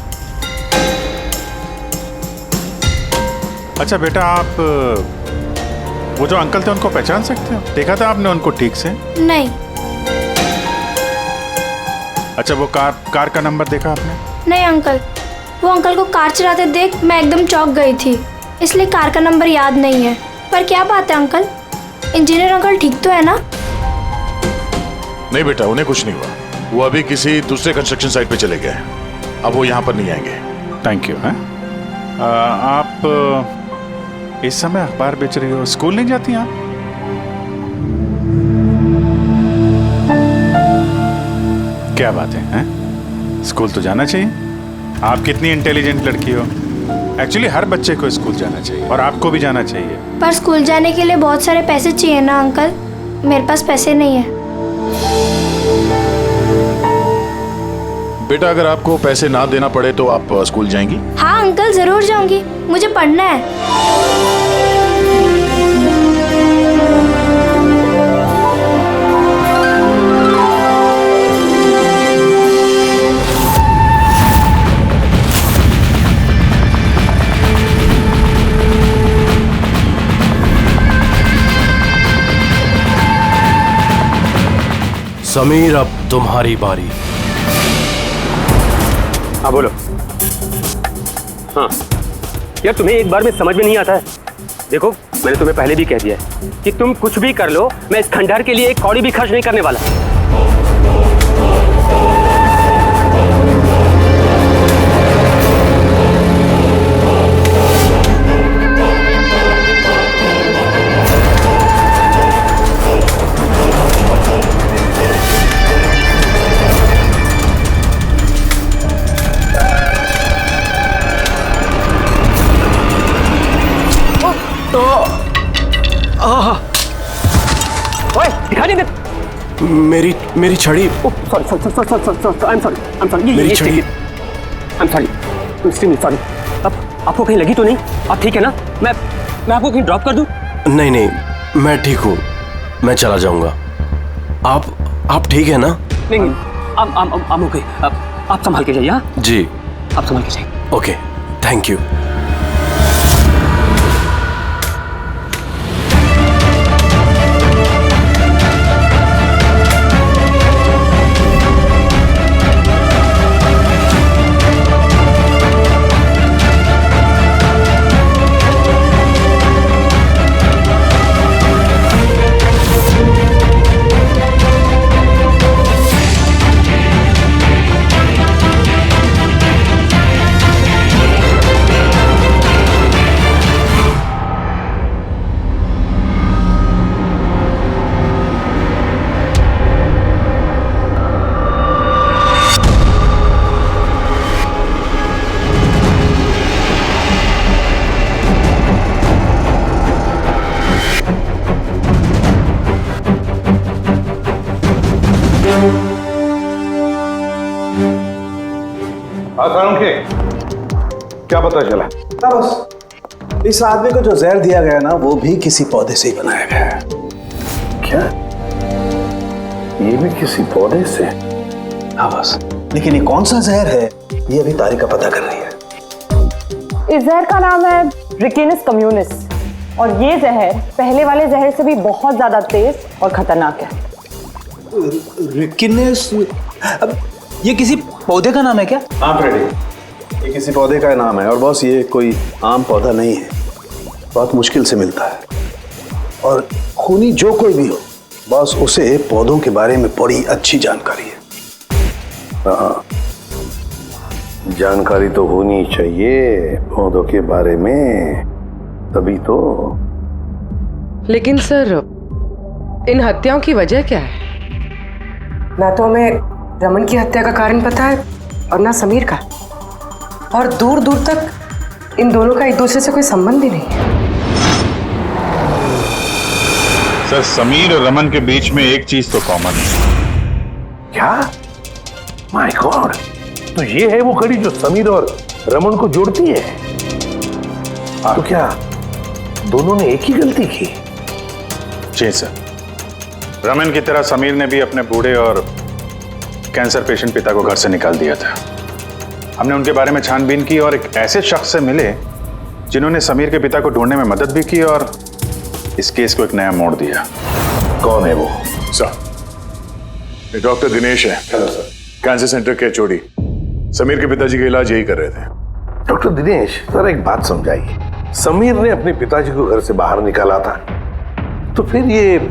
अच्छा बेटा, आप वो जो अंकल थे उनको पहचान सकते हो? देखा था आपने उनको ठीक से? नहीं। अच्छा, वो कार का नंबर देखा आपने? नहीं अंकल, वो अंकल को कार चलाते देख मैं एकदम चौंक गई थी, इसलिए कार का नंबर याद नहीं है। पर क्या बात है अंकल, इंजीनियर अंकल ठीक तो है ना? नहीं बेटा, उन्हें कुछ नहीं हुआ। वो अभी किसी दूसरे कंस्ट्रक्शन साइट पे चले गए, अब वो यहाँ पर नहीं आएंगे। Thank you. हैं आप इस समय अखबार बेच रही हो, स्कूल नहीं जाती आप? क्या बात है, हैं? स्कूल तो जाना चाहिए। आप कितनी इंटेलिजेंट लड़की हो। एक्चुअली हर बच्चे को स्कूल जाना चाहिए और आपको भी जाना चाहिए। पर स्कूल जाने के लिए बहुत सारे पैसे चाहिए ना अंकल, मेरे पास पैसे नहीं है। बेटा, अगर आपको पैसे ना देना पड़े तो आप स्कूल जाएंगी? हाँ अंकल, जरूर जाऊंगी, मुझे पढ़ना है। समीर, अब तुम्हारी बारी। हाँ बोलो। हाँ यार, तुम्हें एक बार में समझ में नहीं आता है। देखो, मैंने तुम्हें पहले भी कह दिया है कि तुम कुछ भी कर लो, मैं इस खंडहर के लिए एक कौड़ी भी खर्च नहीं करने वाला। ओए, दिखाई नहीं दे। मेरी छड़ी। Sorry, I am sorry. मेरी छड़ी। I am sorry, extremely sorry. अब आपको कहीं लगी तो नहीं? आप ठीक है ना? मैं आपको कहीं ड्रॉप कर दूं? नहीं, मैं ठीक हूँ, मैं चला जाऊंगा। आप ठीक है ना? नहीं, I'm okay। आप संभाल के जाइए। हाँ जी, आप संभाल के जाइए। Okay, thank you. क्या पता चला? बस इस आदमी को जो जहर दिया गया ना, वो भी किसी पौधे से ही बनाया गया है। क्या? ये भी किसी पौधे से? हाँ बस, लेकिन ये कौन सा जहर है, ये अभी तारिका पता कर रही है। इस जहर का नाम है रिकिनस कम्युनिस, और ये जहर पहले वाले जहर से भी बहुत ज्यादा तेज और खतरनाक है। रिकिनस? अब ये किसी पौधे का नाम है क्या? हाँ फ्रेडी, ये किसी पौधे का नाम है। और बॉस, ये कोई आम पौधा नहीं है, बहुत मुश्किल से मिलता है। और खूनी जो कोई भी हो बॉस, उसे पौधों के बारे में बड़ी अच्छी जानकारी है। हाँ, जानकारी तो होनी चाहिए पौधों के बारे में, तभी तो। लेकिन सर, इन हत्याओं की वजह क्या है? ना तो हमें रमन की हत्या का कारण पता है और ना समीर का, और दूर दूर तक इन दोनों का एक दूसरे से कोई संबंध ही नहीं है। सर, समीर और रमन के बीच में एक चीज तो कॉमन है। क्या? माय गॉड, तो ये है वो कड़ी जो समीर और रमन को जोड़ती है। तो क्या दोनों ने एक ही गलती की? जी सर, रमन की तरह समीर ने भी अपने बूढ़े और कैंसर पेशेंट पिता को घर से निकाल दिया था। हमने उनके बारे में छानबीन की और एक ऐसे शख्स से मिले जिन्होंने समीर के पिता को ढूंढने में मदद भी की और इस केस को एक नया मोड़ दिया। कौन है वो? सर, ये डॉक्टर दिनेश है। Hello sir. कैंसर सेंटर के चोरी। समीर के पिताजी का इलाज यही कर रहे थे। डॉक्टर दिनेश, जरा एक बात समझाइए। समीर ने अपने पिताजी को घर से बाहर निकाला था, तो फिर ये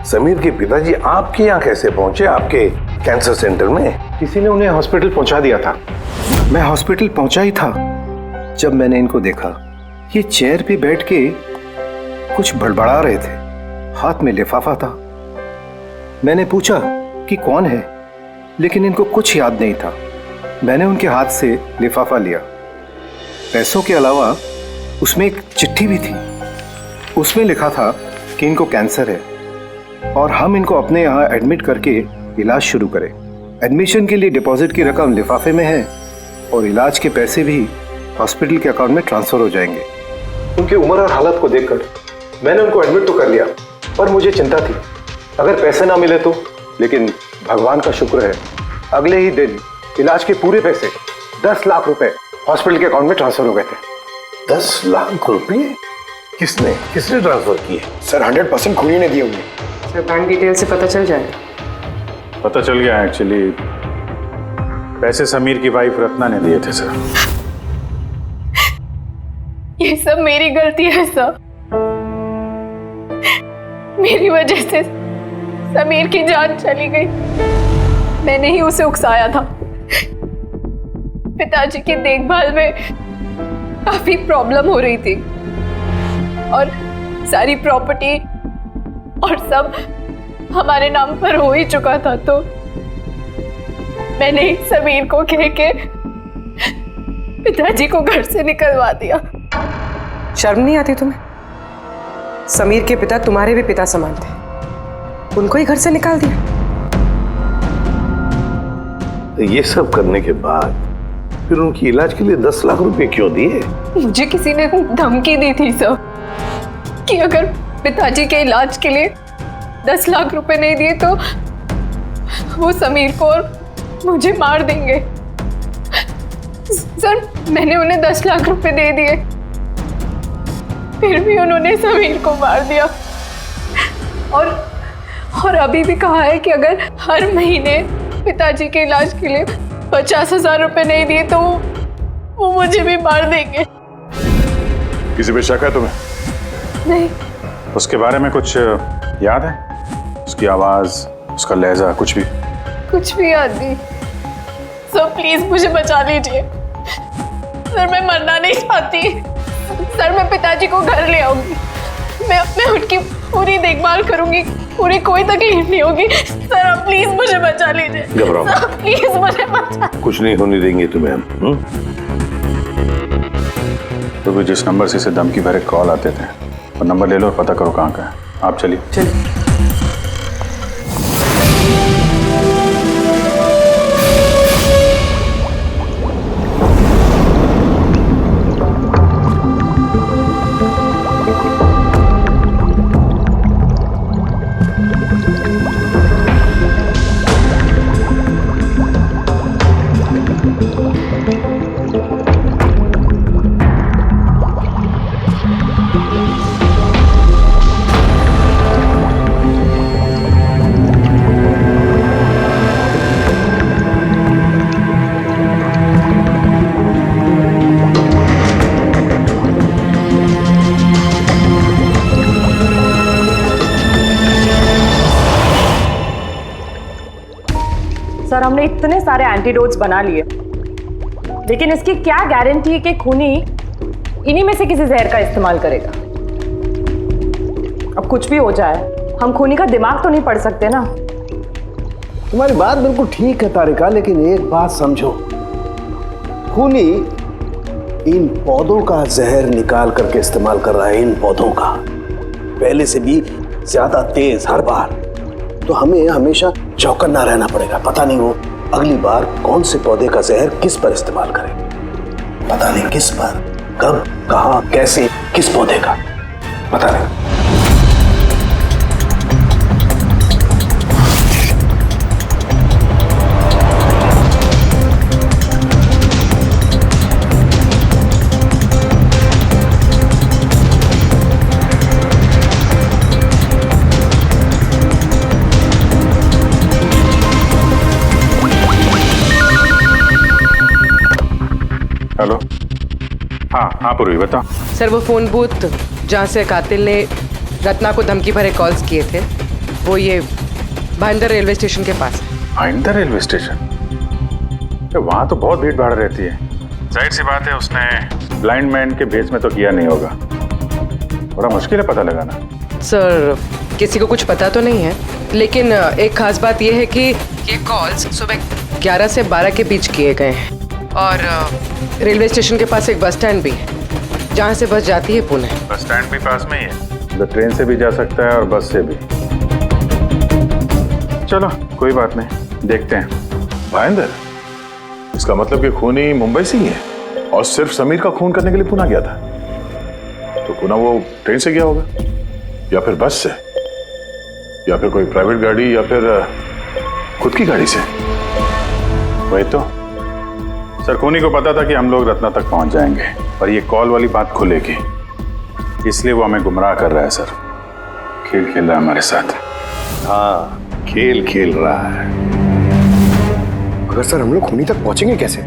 समीर के पिताजी आपके यहाँ कैसे पहुंचे, आपके कैंसर सेंटर में? किसी ने उन्हें हॉस्पिटल पहुंचा दिया था। मैं हॉस्पिटल पहुंचा ही था जब मैंने इनको देखा। ये चेयर पे बैठ के कुछ बड़बड़ा रहे थे, हाथ में लिफाफा था। मैंने पूछा कि कौन है, लेकिन इनको कुछ याद नहीं था। मैंने उनके हाथ से लिफाफा लिया। पैसों के अलावा उसमें एक चिट्ठी भी थी। उसमें लिखा था कि इनको कैंसर है और हम इनको अपने यहाँ एडमिट करके इलाज शुरू करें। एडमिशन के लिए डिपॉजिट की रकम लिफाफे में है और इलाज के पैसे भी हॉस्पिटल के अकाउंट में ट्रांसफर हो जाएंगे। उनकी उम्र और हालत को देखकर मैंने उनको एडमिट तो कर लिया, पर मुझे चिंता थी अगर पैसे ना मिले तो। लेकिन भगवान का शुक्र है, अगले ही दिन इलाज के पूरे पैसे 10 लाख रुपए हॉस्पिटल के अकाउंट में ट्रांसफर हो गए थे। 10 लाख रुपए किसने ट्रांसफर किए? सर 100% खूनी ने दिए होंगे। सर, बैंक डिटेल से पता चल जाएगा। पता चल गया। एक्चुअली पैसे समीर की वाइफ रत्ना ने दिए थे सर। ये सब मेरी गलती है सर। मेरी वजह से समीर की जान चली गई। मैंने ही उसे उकसाया था। पिताजी की देखभाल में काफी प्रॉब्लम हो रही थी और सारी प्रॉपर्टी और सब हमारे नाम पर हो ही चुका था, तो मैंने ही समीर को कह के पिताजी को घर से निकलवा दिया। शर्म नहीं आती तुम्हें? समीर के पिता तुम्हारे भी पिता समान थे, उनको ही घर से निकाल दिया। ये सब करने के बाद फिर उनकी इलाज के लिए 10 लाख रुपए क्यों दिए? मुझे किसी ने धमकी दी थी सर कि अगर पिताजी के इलाज के लिए 10 लाख रुपए नहीं दिए तो वो समीर को और मुझे मार देंगे। सर, मैंने उन्हें 10 लाख रुपए दे दिए, फिर भी उन्होंने समीर को मार दिया। और अभी भी कहा है कि अगर हर महीने पिताजी के इलाज के लिए 50,000 रुपए नहीं दिए तो वो मुझे भी मार देंगे। किसी पे शक है तुम्हें? नहीं। उसके बारे में कुछ याद है? उसकी आवाज, उसका लहजा, कुछ भी याद नहीं। सर प्लीज मुझे बचा लीजिए। सर मैं मरना नहीं चाहती। सर मैं पिताजी को घर ले आऊंगी, मैं उनकी पूरी देखभाल करूंगी, पूरी कोई तकलीफ नहीं होगी। सर आप प्लीज मुझे बचा लीजिए। घबराओ मत। सर प्लीज मुझे बचा। कुछ नहीं होने देंगे तुम्हें हम। तो भी जिस नंबर से इसे धमकी भरे कॉल आते थे, और नंबर ले लो और पता करो कहाँ का है। आप चलिए। सर हमने इतने सारे एंटीडोट्स बना लिए, लेकिन इसकी क्या गारंटी है कि खूनी इन्हीं में से किसी जहर का इस्तेमाल करेगा? अब कुछ भी हो जाए, हम खूनी का दिमाग तो नहीं पढ़ सकते ना। तुम्हारी बात बिल्कुल ठीक है तारिका, लेकिन एक बात समझो, खूनी इन पौधों का जहर निकाल करके इस्तेमाल कर रहा है, इन पौधों का पहले से भी ज्यादा तेज हर बार। तो हमें हमेशा चौकन्ना रहना पड़ेगा। पता नहीं वो अगली बार कौन से पौधे का जहर किस पर इस्तेमाल करे, पता नहीं किस पर, कब, कहां, कैसे, किस पौधे का, पता नहीं। हेलो। हाँ पूर्वी बता। सर वो फोन बूथ जहाँ से कातिल ने रत्ना को धमकी भरे कॉल्स किए थे वो ये भाईंदर रेलवे स्टेशन के पास है। Bhayandar railway station? वहाँ तो बहुत भीड़ भाड़ रहती है। जाहिर सी बात है उसने ब्लाइंड मैन के भेस में तो किया नहीं होगा। बड़ा मुश्किल है पता लगाना। सर किसी को कुछ पता तो नहीं है, लेकिन एक खास बात यह है कि ये कॉल्स सुबह 11 से 12 के बीच किए गए हैं और रेलवे स्टेशन के पास एक बस स्टैंड भी है जहाँ से बस जाती है पुणे। बस स्टैंड भी पास में ही है, तो ट्रेन से भी जा सकता है और बस से भी। चलो कोई बात नहीं, देखते हैं। भाईंदर, इसका मतलब कि खूनी मुंबई से ही है और सिर्फ समीर का खून करने के लिए पुणे गया था। तो पुणे वो ट्रेन से गया होगा या फिर बस से या फिर कोई प्राइवेट गाड़ी या फिर खुद की गाड़ी से। वही तो सर, खूनी को पता था कि हम लोग रत्ना तक पहुंच जाएंगे, पर ये कॉल वाली बात खुलेगी, इसलिए वो हमें गुमराह कर रहा है। सर खेल खेल रहा है हमारे साथ। हाँ, खेल खेल रहा है। मगर सर हम लोग खूनी तक पहुंचेंगे कैसे?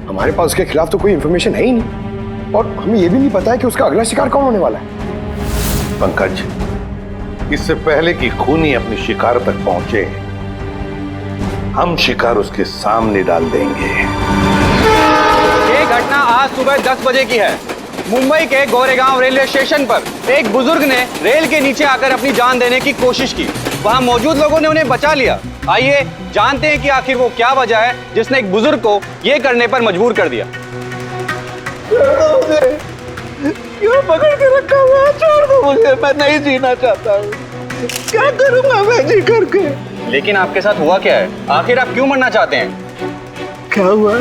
हमारे पास उसके खिलाफ तो कोई इंफॉर्मेशन है ही नहीं और हमें यह भी नहीं पता है कि उसका अगला शिकार कौन होने वाला है। पंकज, इससे पहले कि खूनी अपनी शिकार तक पहुंचे, हम शिकार उसके सामने डाल देंगे। ये घटना आज सुबह 10 बजे की है। मुंबई के गोरेगांव रेलवे स्टेशन पर एक बुजुर्ग ने रेल के नीचे आकर अपनी जान देने की कोशिश की। वहां मौजूद लोगों ने उन्हें बचा लिया। आइए जानते हैं कि आखिर वो क्या वजह है जिसने एक बुजुर्ग को ये करने पर मजबूर कर दिया। क्यों पकड़ के रखा हुआ? छोड़ दो मुझे, मैं नहीं जीना चाहता हूँ। क्या करूंगा मैं जी करके? लेकिन आपके साथ हुआ क्या है? आखिर आप क्यों मरना चाहते हैं? क्या हुआ?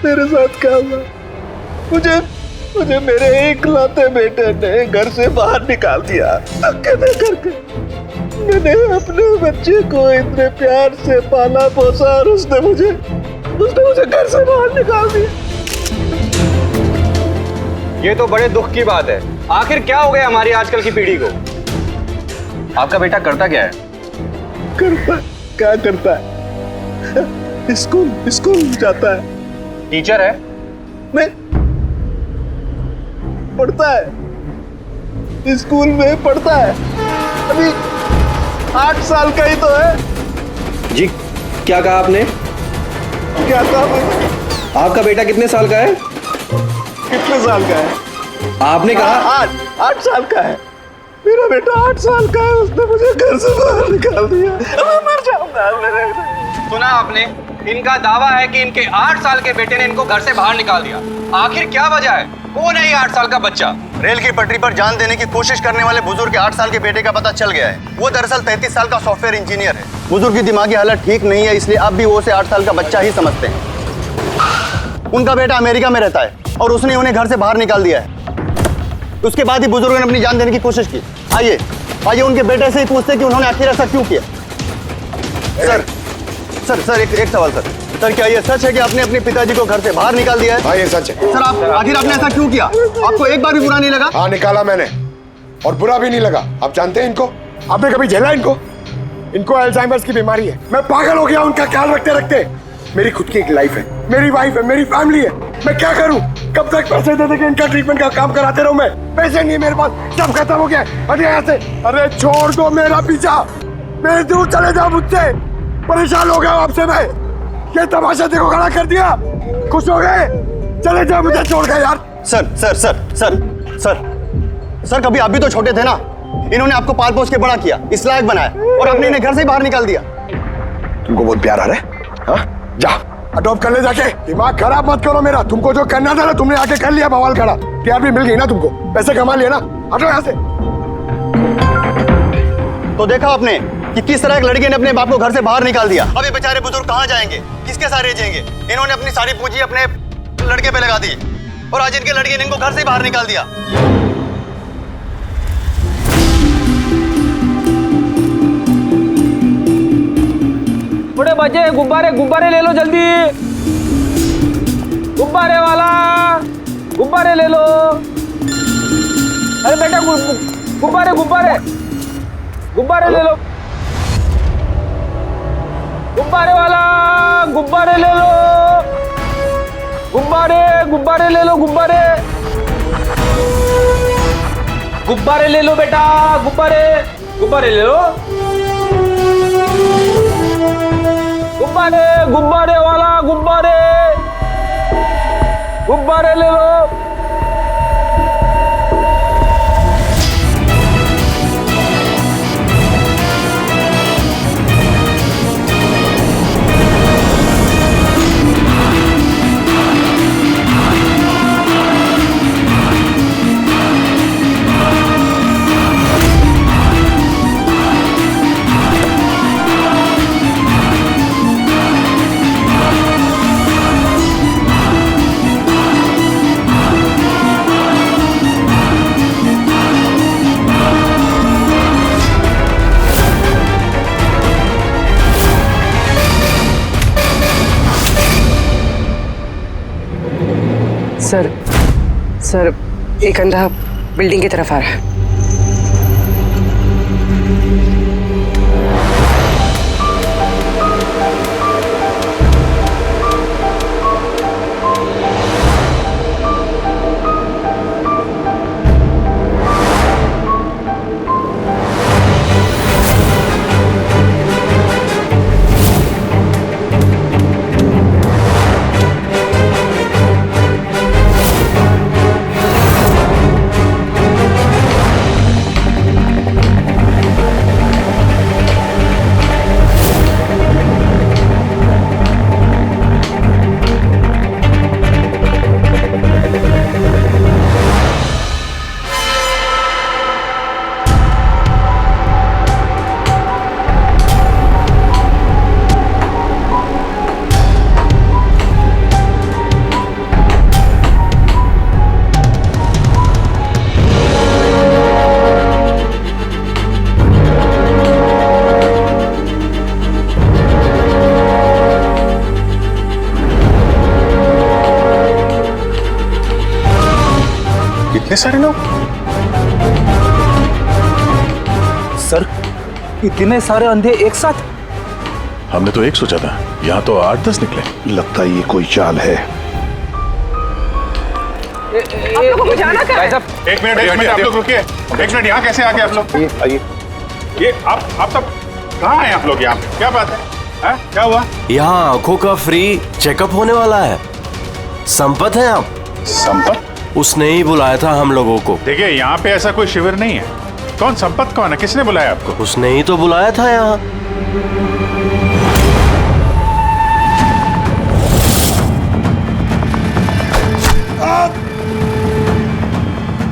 मेरे साथ क्या हुआ? मुझे मेरे इकलौते बेटे ने घर से बाहर निकाल दिया धक्के दे करके। मैंने अपने बच्चे को इतने प्यार से पाला पोसा और उसने मुझे घर से बाहर निकाल दिया। ये तो बड़े दुख की बात है। आखिर क्या हो गया हमारी आजकल की पीढ़ी को? आपका बेटा करता क्या है? क्या करता है? स्कूल जाता है। टीचर है? नहीं, पढ़ता है। स्कूल में पढ़ता है। अभी 8 साल का ही तो है। जी क्या कहा आपने? क्या कहा? आपका बेटा कितने साल का है? कितने साल का है? आपने कहा 8 साल का है। मेरा बेटा 8 साल का है, उसने मुझे घर से बाहर निकाल दिया। मैं मर जाऊंगा। सुना आपने? इनका दावा है कि इनके 8 साल के बेटे ने इनको घर से बाहर निकाल दिया। आखिर क्या वजह है? कौन है ये 8 साल का बच्चा? रेल की पटरी पर जान देने की कोशिश करने वाले बुजुर्ग के 8 साल के बेटे का पता चल गया है। वो दरअसल 33 साल का सॉफ्टवेयर इंजीनियर है। बुजुर्ग की दिमागी हालत ठीक नहीं है, इसलिए अब भी वो उसे 8 साल का बच्चा ही समझते हैं। उनका बेटा अमेरिका में रहता है और उसने उन्हें घर से बाहर निकाल दिया है। उसके बाद ही बुजुर्ग ने अपनी जान देने की कोशिश की। आइए उनके बेटे से ही पूछते हैं कि उन्होंने आखिर ऐसा क्यों किया। सर एक सवाल सर, क्या ये सच है कि आपने अपने पिताजी को घर से बाहर निकाल दिया है? हाँ ये सच है। सर आखिर आपने ऐसा क्यों किया? आपको एक बार भी बुरा नहीं लगा? हाँ निकाला मैंने और बुरा भी नहीं लगा। आप जानते हैं इनको? आपने कभी झेला इनको अल्जाइमर्स की बीमारी है। मैं पागल हो गया उनका ख्याल रखते रखते। मेरी खुद की एक लाइफ है, मेरी वाइफ है, मेरी फैमिली है। मैं क्या करूं? कब तक पैसे दे के इनका ट्रीटमेंट का काम कराते रहूं? मैं पैसे नहीं है मेरे पास, सब खत्म हो गया। अरे यहाँ से, अरे छोड़ दो मेरा पीछा, मेरे दूर चले जाओ मुझसे। परेशान हो गया आपसे मैं। ये तमाशा देखो खड़ा कर दिया। खुश हो गए? चले जाओ, मुझे छोड़ गए यार। सर कभी आप भी तो छोटे थे ना। इन्होंने आपको पाल पोस के बड़ा किया, इस लायक बनाया और आपने इन्हें घर से बाहर निकाल दिया। तुमको बहुत प्यार आ रहा है? हाँ? अडॉप्ट कर ले जाके। दिमाग खराब मत करो मेरा, तुमको जो करना था ना तुमने आके कर लिया बवाल खड़ा। प्यार भी मिल गई ना तुमको, पैसे कमा लिए ना, हटो यहाँ से। तो देखा आपने कि किस तरह एक लड़के ने अपने बाप को घर से बाहर निकाल दिया। अब ये बेचारे बुजुर्ग कहाँ जाएंगे, किसके साथ रहेंगे? इन्होंने अपनी सारी पूंजी अपने लड़के पे लगा दी और आज इनके लड़के ने इनको घर से बाहर निकाल दिया। बड़े बच्चे गुब्बारे गुब्बारे ले लो जल्दी, गुब्बारे वाला गुब्बारे ले लो। अरे बेटा गुब्बारे गुब्बारे गुब्बारे ले लो, गुब्बारे वाला गुब्बारे ले लो, गुब्बारे गुब्बारे ले लो, गुब्बारे गुब्बारे ले लो बेटा, गुब्बारे गुब्बारे ले लो, गुब्बारे गुब्बारे वाला गुब्बारे गुब्बारे ले लो। सर एक अंधा बिल्डिंग की तरफ आ रहा है। इतने सारे लोग? सर इतने सारे अंधे एक साथ? हमने तो एक सोचा था, यहाँ तो 8-10 निकले। लगता है ये कोई चाल है। आप लोगों को जाना कहाँ है? एक मिनट आप लोग रुकिए। एक मिनट, यहाँ कैसे आके आप लोग? आइए। ये आप सब कहाँ हैं आप लोग? यहाँ क्या बात है? क्या हुआ? यहाँ आंखों का फ्री चेकअप होने वाला है। संपत है आप? संपत? उसने ही बुलाया था हम लोगों को। देखिए यहाँ पे ऐसा कोई शिविर नहीं है। कौन संपत कौन है? किसने बुलाया आपको? उसने ही तो बुलाया था यहाँ।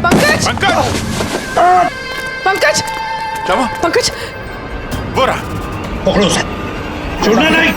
पंकज! पंकज! क्या हुआ? पंकज! वो रहा, पकड़ो उसे, छोड़ना नहीं।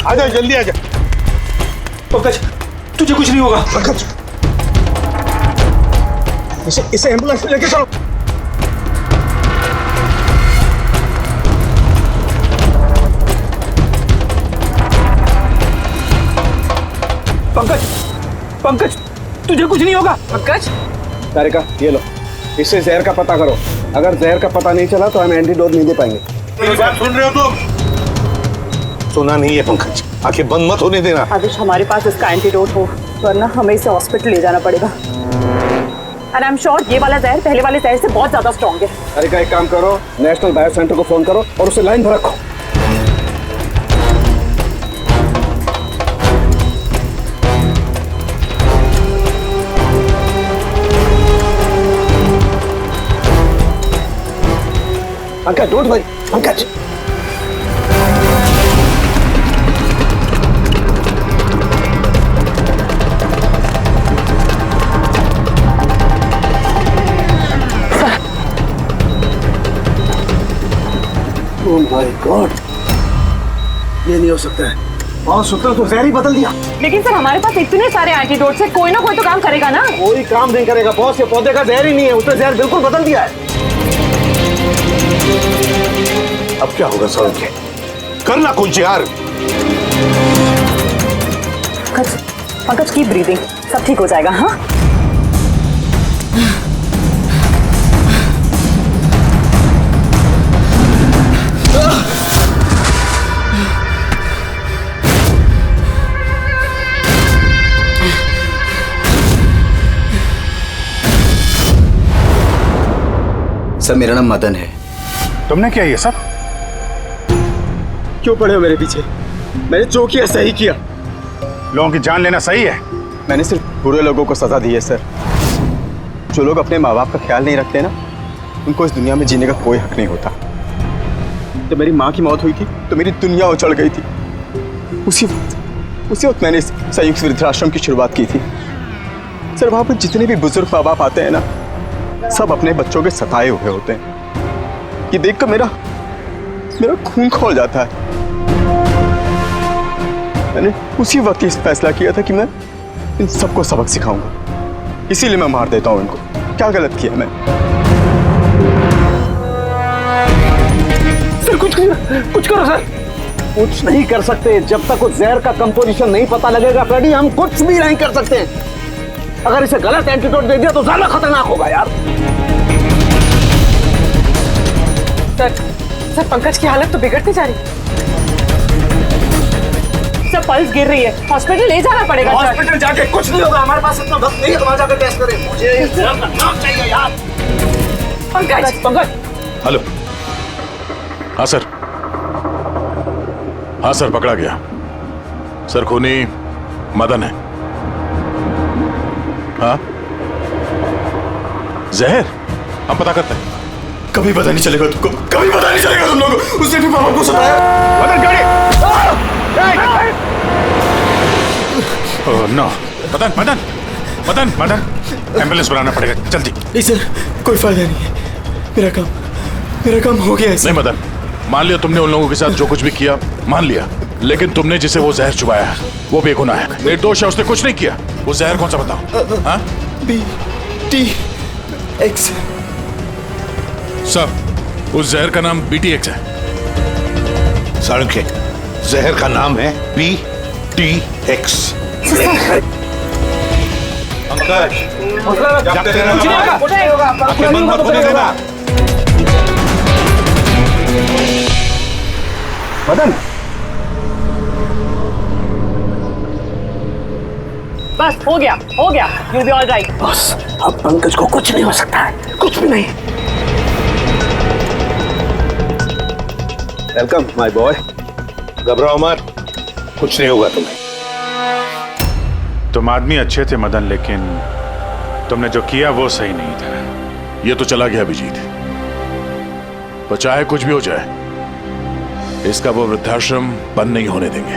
आजा, जल्दी आजा। पंकज तुझे कुछ नहीं होगा। पंकज इसे एम्बुलेंस लेके चलो। पंकज पंकज तुझे कुछ नहीं होगा। पंकज तारिका ये लो, इससे जहर का पता करो। अगर जहर का पता नहीं चला तो हम एंटीडोट नहीं दे पाएंगे। मेरी बात सुन रहे हो तुम? सुना नहीं है पंकज, आंखें बंद मत होने देना। आदिश, हमारे पास इसका एंटीडोट हो, वरना हमें इसे हॉस्पिटल ले जाना पड़ेगा। एंड आई एम श्योर ये वाला जहर पहले वाले जहर से बहुत ज्यादा स्ट्रॉन्ग है। अरे का एक काम करो, नेशनल बायो सेंटर को फोन करो और उसे लाइन पर रखो। Pankaj, don't worry, Pankaj. Oh my God, ये नहीं हो सकता है। और सूत्र तो जहर ही बदल दिया। लेकिन सर हमारे पास इतने सारे एंटीडोट से कोई ना कोई तो काम करेगा ना। कोई काम नहीं करेगा बॉस, ये पौधे का जहर ही नहीं है, उसने जहर बिल्कुल बदल दिया है। अब क्या होगा सड़क के? करना कुछ यार। पंकज कीप ब्रीदिंग, सब ठीक हो जाएगा। हाँ सर, मेरा नाम मदन है। तुमने क्या ये सब? क्यों पड़े हो मेरे पीछे? मैंने जो किया सही किया। लोगों की जान लेना सही है? मैंने सिर्फ बुरे लोगों को सजा दी है सर। जो लोग अपने माँ बाप का ख्याल नहीं रखते ना, उनको इस दुनिया में जीने का कोई हक नहीं होता। जब मेरी माँ की मौत हुई थी तो मेरी दुनिया उछड़ गई थी। उसी वक्त मैंने संयुक्त वृद्धाश्रम की शुरुआत की थी। सर, वहाँ पर जितने भी बुजुर्ग माँ बाप आते हैं ना, सब अपने बच्चों के सताए हुए होते हैं। ये देखकर मेरा खून खौल जाता है। मैंने उसी वक्त ये फैसला किया था कि मैं इन सबको सबक सिखाऊंगा, इसीलिए मैं मार देता हूं इनको। क्या गलत किया मैं? सर कुछ करो सर। कुछ नहीं कर सकते जब तक उस जहर का कंपोजिशन नहीं पता लगेगा फ्रेडी, हम कुछ भी नहीं कर सकते। अगर इसे गलत एंटीडोट दे दिया तो ज्यादा खतरनाक होगा यार। सर पंकज की हालत तो बिगड़ती जा रही है। सर पल्स गिर रही है, हॉस्पिटल ले जाना पड़ेगा। हॉस्पिटल जाके कुछ नहीं होगा, हमारे पास इतना वक्त नहीं है तुम्हारा जाकर टेस्ट करें। मुझे इस जहर का नाम चाहिए यार। पंकज। हेलो। हाँ सर, हाँ सर, पकड़ा गया सर। खूनी मदन है। हाँ, जहर हम पता करते हैं। कभी पता नहीं चलेगा तुमको, कभी पता नहीं चलेगा तुम लोगों को। उसने भी पापा को सताया। मदन, गाड़ी! ओह नो, मदन, एम्बुलेंस बुलाना पड़ेगा जल्दी। नहीं सर, कोई फायदा नहीं है। मेरा काम हो गया है। नहीं मदन, मान लिया तुमने उन लोगों के साथ जो कुछ भी किया, मान लिया, लेकिन तुमने जिसे वो जहर चुबाया है वो बेगुनाह है, निर्दोष है, उसने कुछ नहीं किया। वो जहर कौन सा बताओ? हाँ? BTX। सब उस जहर का नाम BTX है। साळुंखे, जहर का नाम है BTX। पंकज, मत होने देना। मदन, बस हो गया। You'll be all right। बस अब पंकज को कुछ नहीं हो सकता है, कुछ भी नहीं। Welcome my boy. घबराओ मत, कुछ नहीं होगा तुम्हें। तुम आदमी अच्छे थे मदन, लेकिन तुमने जो किया वो सही नहीं था। ये तो चला गया अभिजीत, पर चाहे कुछ भी हो जाए, इसका वो वृद्धाश्रम बंद नहीं होने देंगे।